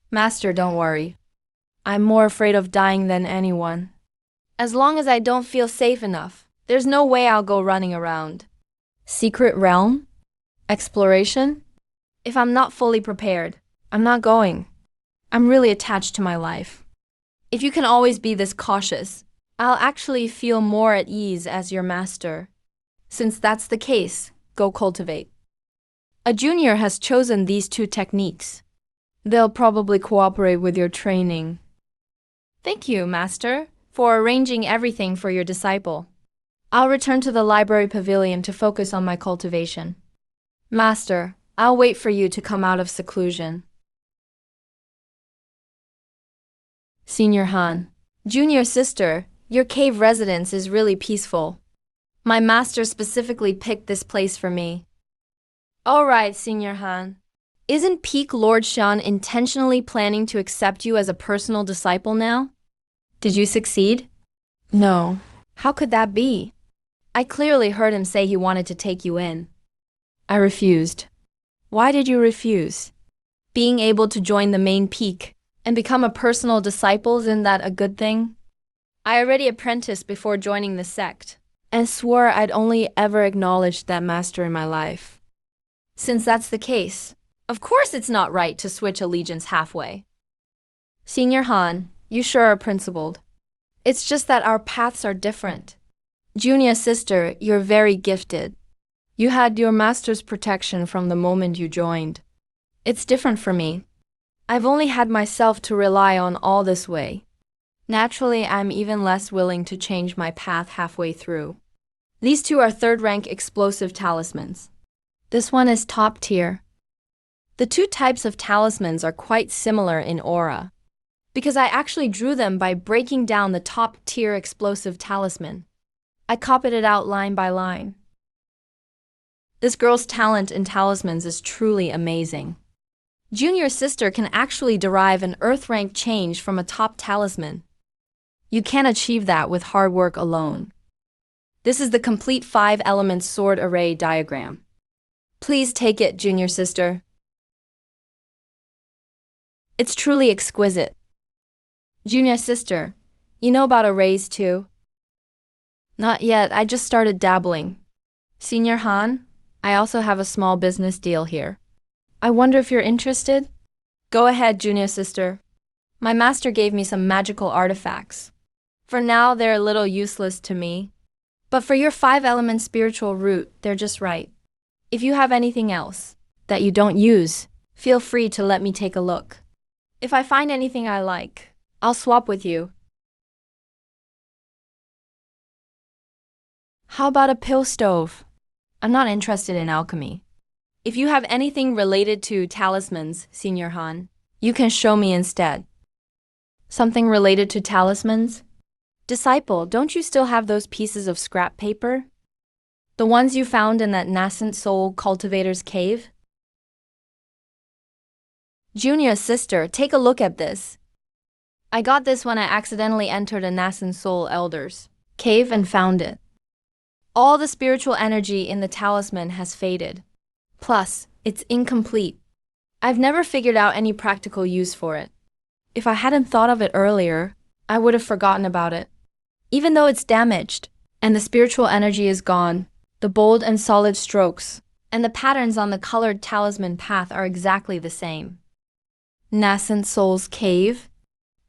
Master, don't worry. I'm more afraid of dying than anyone. As long as I don't feel safe enough, there's no way I'll go running around. Secret realm? Exploration? If I'm not fully prepared, I'm not going. I'm really attached to my life. If you can always be this cautious, I'll actually feel more at ease as your master. Since that's the case, go cultivate. A junior has chosen these 2 techniques. They'll probably cooperate with your training. Thank you, Master, for arranging everything for your disciple. I'll return to the library pavilion to focus on my cultivation. Master, I'll wait for you to come out of seclusion. Senior Han. Junior sister, your cave residence is really peaceful. My master specifically picked this place for me. Alright, Senior Han. Isn't Peak Lord Shan intentionally planning to accept you as a personal disciple now? Did you succeed? No. How could that be? I clearly heard him say he wanted to take you in. I refused. Why did you refuse? Being able to join the main peak and become a personal disciple, isn't that a good thing? I already apprenticed before joining the sect, and swore I'd only ever acknowledged that master in my life. Since that's the case, of course it's not right to switch allegiance halfway. Senior Han, you sure are principled. It's just that our paths are different. Junior sister, you're very gifted. You had your master's protection from the moment you joined. It's different for me. I've only had myself to rely on all this way. Naturally, I'm even less willing to change my path halfway through. These 2 are 3rd-rank explosive talismans. This one is top tier. The 2 types of talismans are quite similar in aura, because I actually drew them by breaking down the top-tier explosive talisman. I copied it out line by line. This girl's talent in talismans is truly amazing. Junior sister can actually derive an earth-rank change from a top talisman. You can't achieve that with hard work alone. This is the complete 5-element sword array diagram. Please take it, junior sister. It's truly exquisite. Junior sister, you know about arrays too? Not yet, I just started dabbling. Senior Han, I also have a small business deal here. I wonder if you're interested? Go ahead, junior sister. My master gave me some magical artifacts. For now, they're a little useless to me. But for your 5-element spiritual root, they're just right. If you have anything else that you don't use, feel free to let me take a look. If I find anything I like, I'll swap with you. How about a pill stove? I'm not interested in alchemy. If you have anything related to talismans, Senior Han, you can show me instead. Something related to talismans? Disciple, don't you still have those pieces of scrap paper? The ones you found in that nascent soul cultivator's cave? Junior sister, take a look at this. I got this when I accidentally entered a nascent soul elder's cave and found it. All the spiritual energy in the talisman has faded. Plus, it's incomplete. I've never figured out any practical use for it. If I hadn't thought of it earlier, I would have forgotten about it. Even though it's damaged, and the spiritual energy is gone, the bold and solid strokes, and the patterns on the colored talisman path are exactly the same. Nascent Soul's Cave?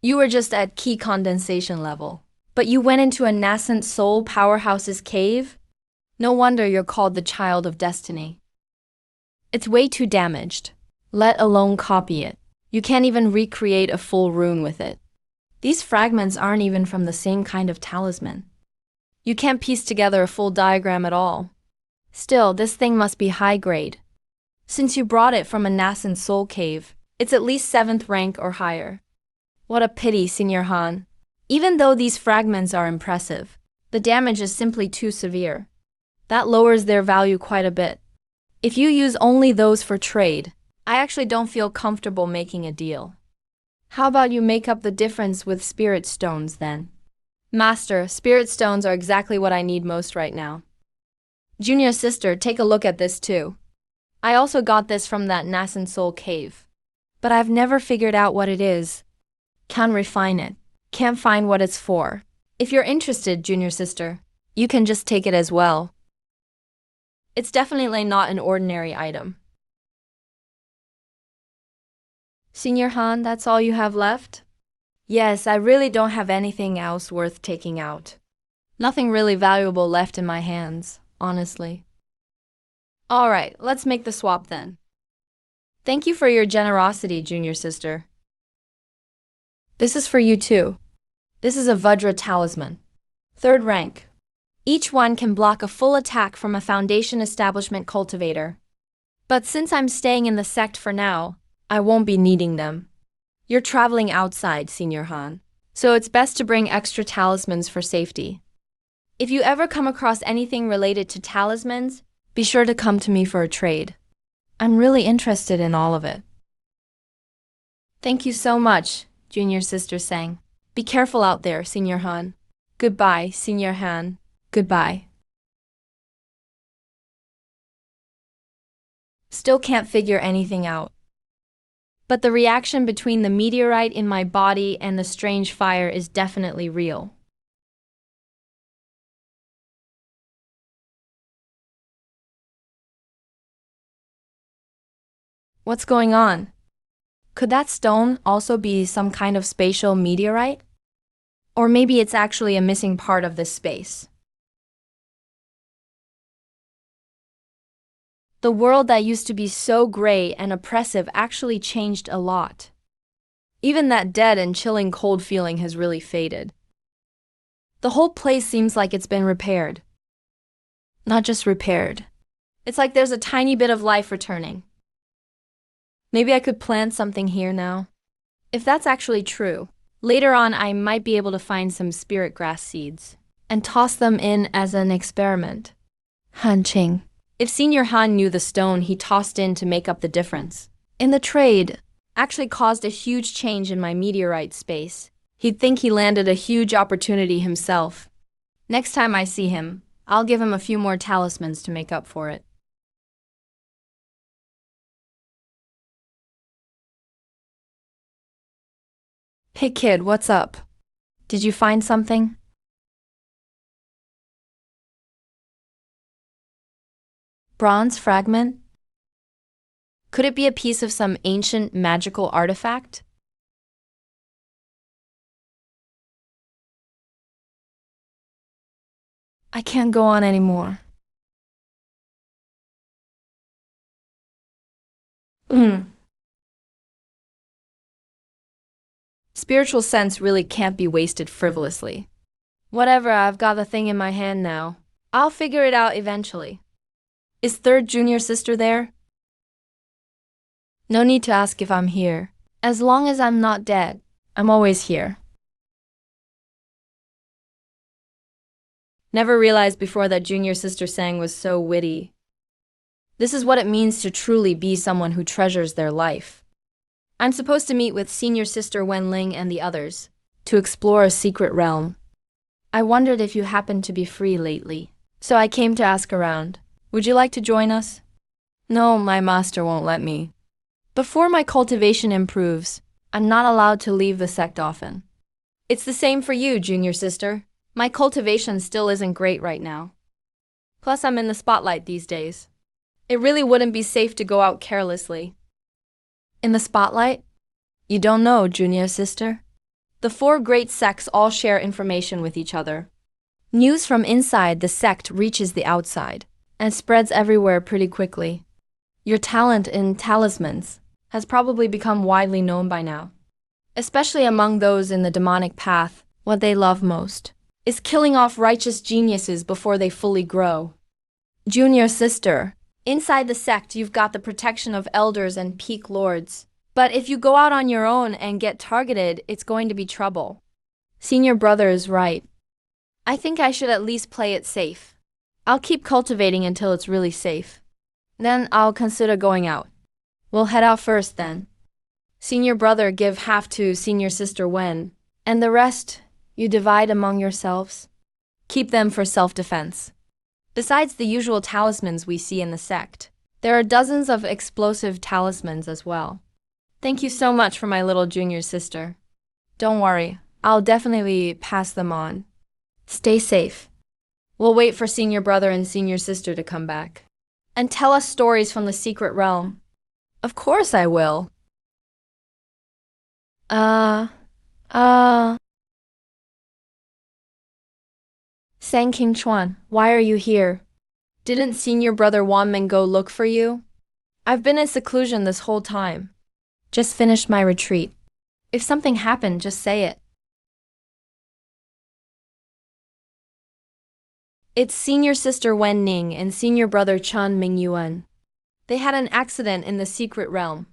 You were just at key condensation level. But you went into a nascent soul powerhouse's cave? No wonder you're called the Child of Destiny. It's way too damaged, let alone copy it. You can't even recreate a full rune with it. These fragments aren't even from the same kind of talisman. You can't piece together a full diagram at all. Still, this thing must be high grade. Since you brought it from a nascent soul cave, it's at least 7th rank or higher. What a pity, Senior Han. Even though these fragments are impressive, the damage is simply too severe. That lowers their value quite a bit. If you use only those for trade, I actually don't feel comfortable making a deal. How about you make up the difference with spirit stones then? Master, spirit stones are exactly what I need most right now. Junior sister, take a look at this too. I also got this from that nascent soul cave. But I've never figured out what it is. Can't refine it. Can't find what it's for. If you're interested, junior sister, you can just take it as well. It's definitely not an ordinary item. Senior Han, that's all you have left? Yes, I really don't have anything else worth taking out. Nothing really valuable left in my hands, honestly. Alright, let's make the swap then. Thank you for your generosity, junior sister. This is for you too. This is a Vajra talisman. 3rd rank. Each one can block a full attack from a Foundation Establishment cultivator. But since I'm staying in the sect for now, I won't be needing them. You're traveling outside, Senior Han, so it's best to bring extra talismans for safety. If you ever come across anything related to talismans, be sure to come to me for a trade. I'm really interested in all of it. Thank you so much, Junior Sister sang. Be careful out there, Senior Han. Goodbye, Senior Han. Goodbye. Still can't figure anything out. But the reaction between the meteorite in my body and the strange fire is definitely real. What's going on? Could that stone also be some kind of spatial meteorite? Or maybe it's actually a missing part of this space. The world that used to be so gray and oppressive actually changed a lot. Even that dead and chilling cold feeling has really faded. The whole place seems like it's been repaired. Not just repaired. It's like there's a tiny bit of life returning. Maybe I could plant something here now. If that's actually true, later on I might be able to find some spirit grass seeds and toss them in as an experiment. Han Qing. If Senior Han knew the stone he tossed in to make up the difference in the trade actually caused a huge change in my meteorite space, he'd think he landed a huge opportunity himself. Next time I see him, I'll give him a few more talismans to make up for it. Hey kid, what's up? Did you find something? Bronze fragment? Could it be a piece of some ancient magical artifact? I can't go on anymore. Spiritual sense really can't be wasted frivolously. Whatever, I've got the thing in my hand now. I'll figure it out eventually. Is third junior sister there? No need to ask if I'm here. As long as I'm not dead, I'm always here. Never realized before that junior sister sang was so witty. This is what it means to truly be someone who treasures their life. I'm supposed to meet with senior sister Wenling and the others to explore a secret realm. I wondered if you happened to be free lately, so I came to ask around. Would you like to join us? No, my master won't let me. Before my cultivation improves, I'm not allowed to leave the sect often. It's the same for you, junior sister. My cultivation still isn't great right now. Plus, I'm in the spotlight these days. It really wouldn't be safe to go out carelessly. In the spotlight? You don't know, junior sister? The four great sects all share information with each other. News from inside the sect reaches the outside and spreads everywhere pretty quickly. Your talent in talismans has probably become widely known by now. Especially among those in the demonic path, what they love most is killing off righteous geniuses before they fully grow. Junior sister, inside the sect you've got the protection of elders and peak lords. But if you go out on your own and get targeted, it's going to be trouble. Senior brother is right. I think I should at least play it safe. I'll keep cultivating until it's really safe. Then I'll consider going out. We'll head out first then. Senior brother give half to senior sister Wen, and the rest you divide among yourselves. Keep them for self-defense. Besides the usual talismans we see in the sect, there are dozens of explosive talismans as well. Thank you so much for my little junior sister. Don't worry, I'll definitely pass them on. Stay safe. We'll wait for senior brother and senior sister to come back. And tell us stories from the secret realm. Of course I will. Sang King Chuan, why are you here? Didn't senior brother Wanming go look for you? I've been in seclusion this whole time. Just finished my retreat. If something happened, just say it. It's senior sister Wen Ning and senior brother Chun Ming Yuan. They had an accident in the secret realm.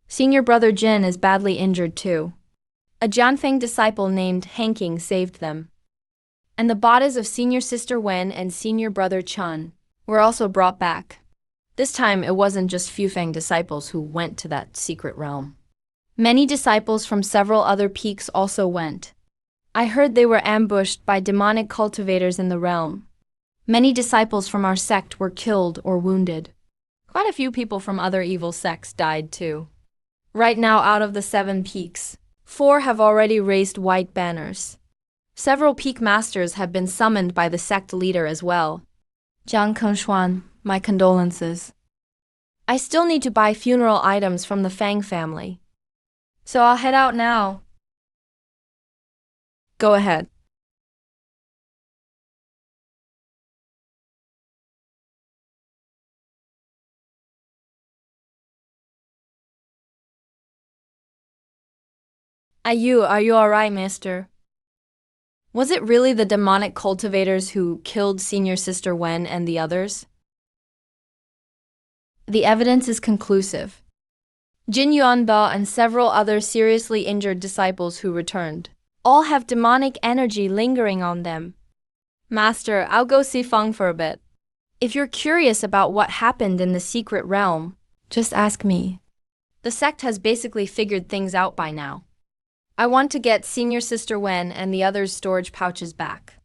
Senior brother Jin is badly injured too. A Jianfeng disciple named Hanking saved them. And the bodies of senior sister Wen and senior brother Chun were also brought back. This time it wasn't just Fufang disciples who went to that secret realm. Many disciples from several other peaks also went. I heard they were ambushed by demonic cultivators in the realm. Many disciples from our sect were killed or wounded. Quite a few people from other evil sects died too. Right now, out of the 7 peaks, 4 have already raised white banners. Several peak masters have been summoned by the sect leader as well. Jiang Kengshuan, my condolences. I still need to buy funeral items from the Fang family. So I'll head out now. Go ahead. Are you alright, mister? Was it really the demonic cultivators who killed senior sister Wen and the others? The evidence is conclusive. Jin Yuanbao and several other seriously injured disciples who returned all have demonic energy lingering on them. Master, I'll go see Feng for a bit. If you're curious about what happened in the secret realm, just ask me. The sect has basically figured things out by now. I want to get senior sister Wen and the others' storage pouches back.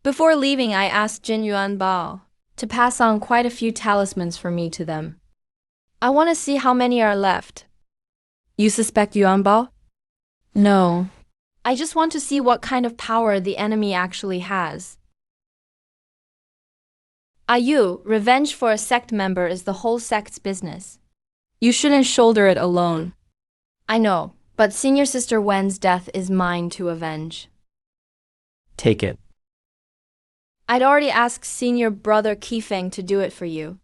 Before leaving, I asked Jin Yuanbao to pass on quite a few talismans for me to them. I want to see how many are left. You suspect Yuanbao? No. I just want to see what kind of power the enemy actually has. Revenge for a sect member is the whole sect's business. You shouldn't shoulder it alone. I know, but Senior Sister Wen's death is mine to avenge. Take it. I'd already asked Senior Brother Qifeng to do it for you.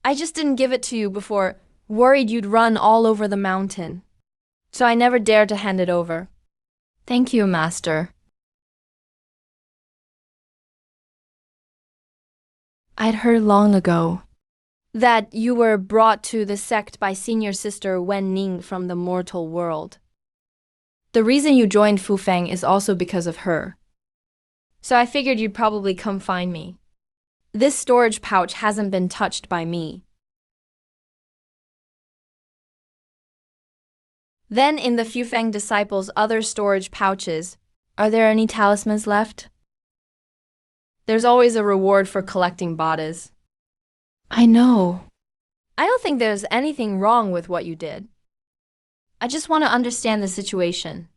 I just didn't give it to you before, worried you'd run all over the mountain. So I never dared to hand it over. Thank you, Master. I'd heard long ago that you were brought to the sect by Senior Sister Wen Ning from the mortal world. The reason you joined Fufeng is also because of her. So I figured you'd probably come find me. This storage pouch hasn't been touched by me. Then in the Fufeng disciples' other storage pouches, are there any talismans left? There's always a reward for collecting bodies. I know. I don't think there's anything wrong with what you did. I just want to understand the situation.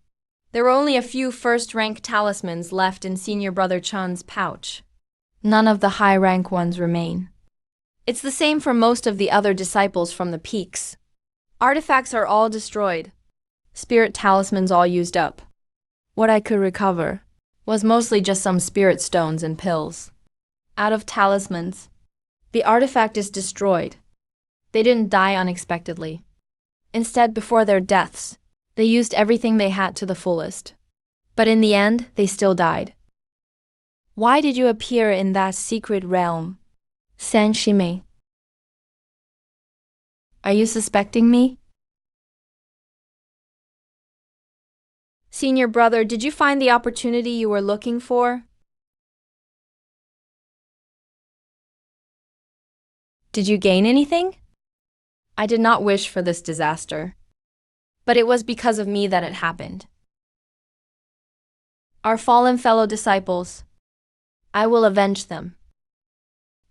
There were only a few first-rank talismans left in Senior Brother Chun's pouch. None of the high-rank ones remain. It's the same for most of the other disciples from the peaks. Artifacts are all destroyed. Spirit talismans all used up. What I could recover was mostly just some spirit stones and pills. Out of talismans, the artifact is destroyed. They didn't die unexpectedly. Instead, before their deaths, they used everything they had to the fullest. But in the end, they still died. Why did you appear in that secret realm? San Shimei. Are you suspecting me? Senior Brother, did you find the opportunity you were looking for? Did you gain anything? I did not wish for this disaster, but it was because of me that it happened. Our fallen fellow disciples, I will avenge them.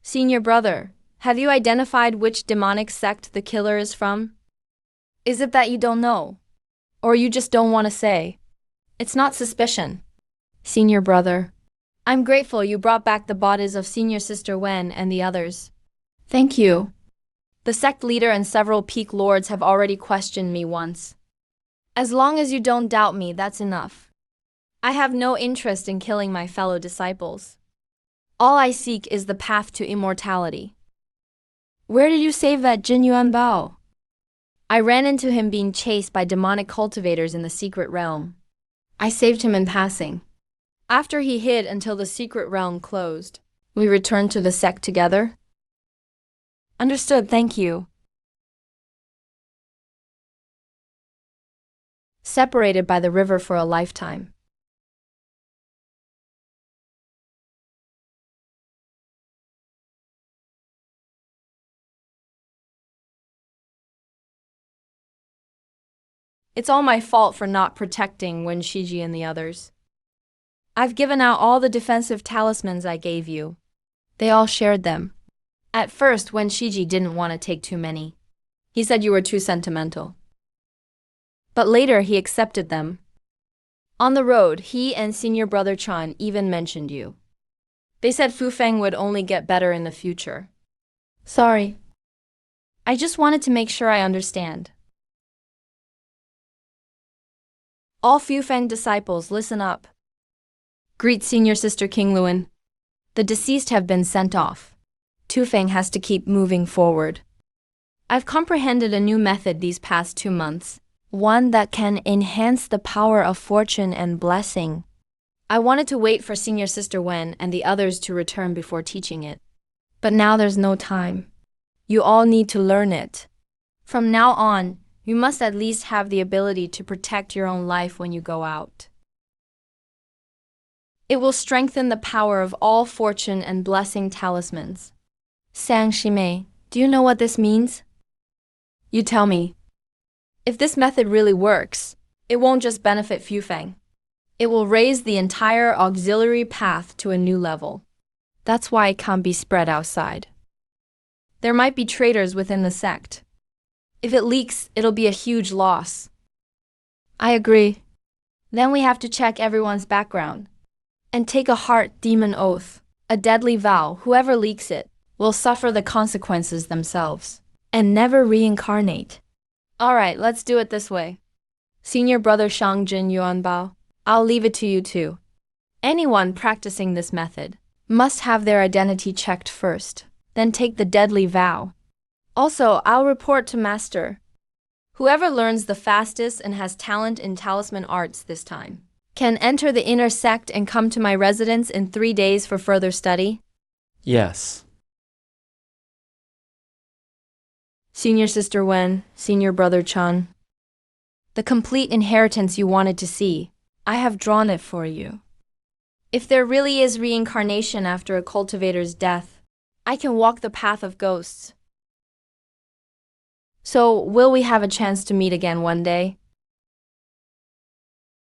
Senior Brother, have you identified which demonic sect the killer is from? Is it that you don't know? Or you just don't want to say? It's not suspicion. Senior Brother, I'm grateful you brought back the bodies of Senior Sister Wen and the others. Thank you. The sect leader and several peak lords have already questioned me once. As long as you don't doubt me, that's enough. I have no interest in killing my fellow disciples. All I seek is the path to immortality. Where did you save that Jin Yuanbao? I ran into him being chased by demonic cultivators in the secret realm. I saved him in passing. After he hid until the secret realm closed, we returned to the sect together. Understood, thank you. Separated by the river for a lifetime. It's all my fault for not protecting Wen Shiji and the others. I've given out all the defensive talismans I gave you. They all shared them. At first, Wen Shiji didn't want to take too many. He said you were too sentimental. But later he accepted them. On the road, he and Senior Brother Chan even mentioned you. They said Fufeng would only get better in the future. Sorry. I just wanted to make sure I understand. All Fufeng disciples, listen up. Greet Senior Sister King Luan. The deceased have been sent off. Fufeng has to keep moving forward. I've comprehended a new method these past 2 months, one that can enhance the power of fortune and blessing. I wanted to wait for Senior Sister Wen and the others to return before teaching it. But now there's no time. You all need to learn it. From now on, you must at least have the ability to protect your own life when you go out. It will strengthen the power of all fortune and blessing talismans. Sang Shimei, do you know what this means? You tell me. If this method really works, it won't just benefit Fufeng. It will raise the entire auxiliary path to a new level. That's why it can't be spread outside. There might be traitors within the sect. If it leaks, it'll be a huge loss. I agree. Then we have to check everyone's background. And take a heart demon oath, a deadly vow. Whoever leaks it will suffer the consequences themselves and never reincarnate. Alright, let's do it this way. Senior brother Shang Jin Yuanbao, I'll leave it to you too. Anyone practicing this method must have their identity checked first, then take the deadly vow. Also, I'll report to Master. Whoever learns the fastest and has talent in talisman arts this time can enter the inner sect and come to my residence in 3 days for further study. Yes. Senior sister Wen, senior brother Chun. The complete inheritance you wanted to see, I have drawn it for you. If there really is reincarnation after a cultivator's death, I can walk the path of ghosts. So, will we have a chance to meet again one day?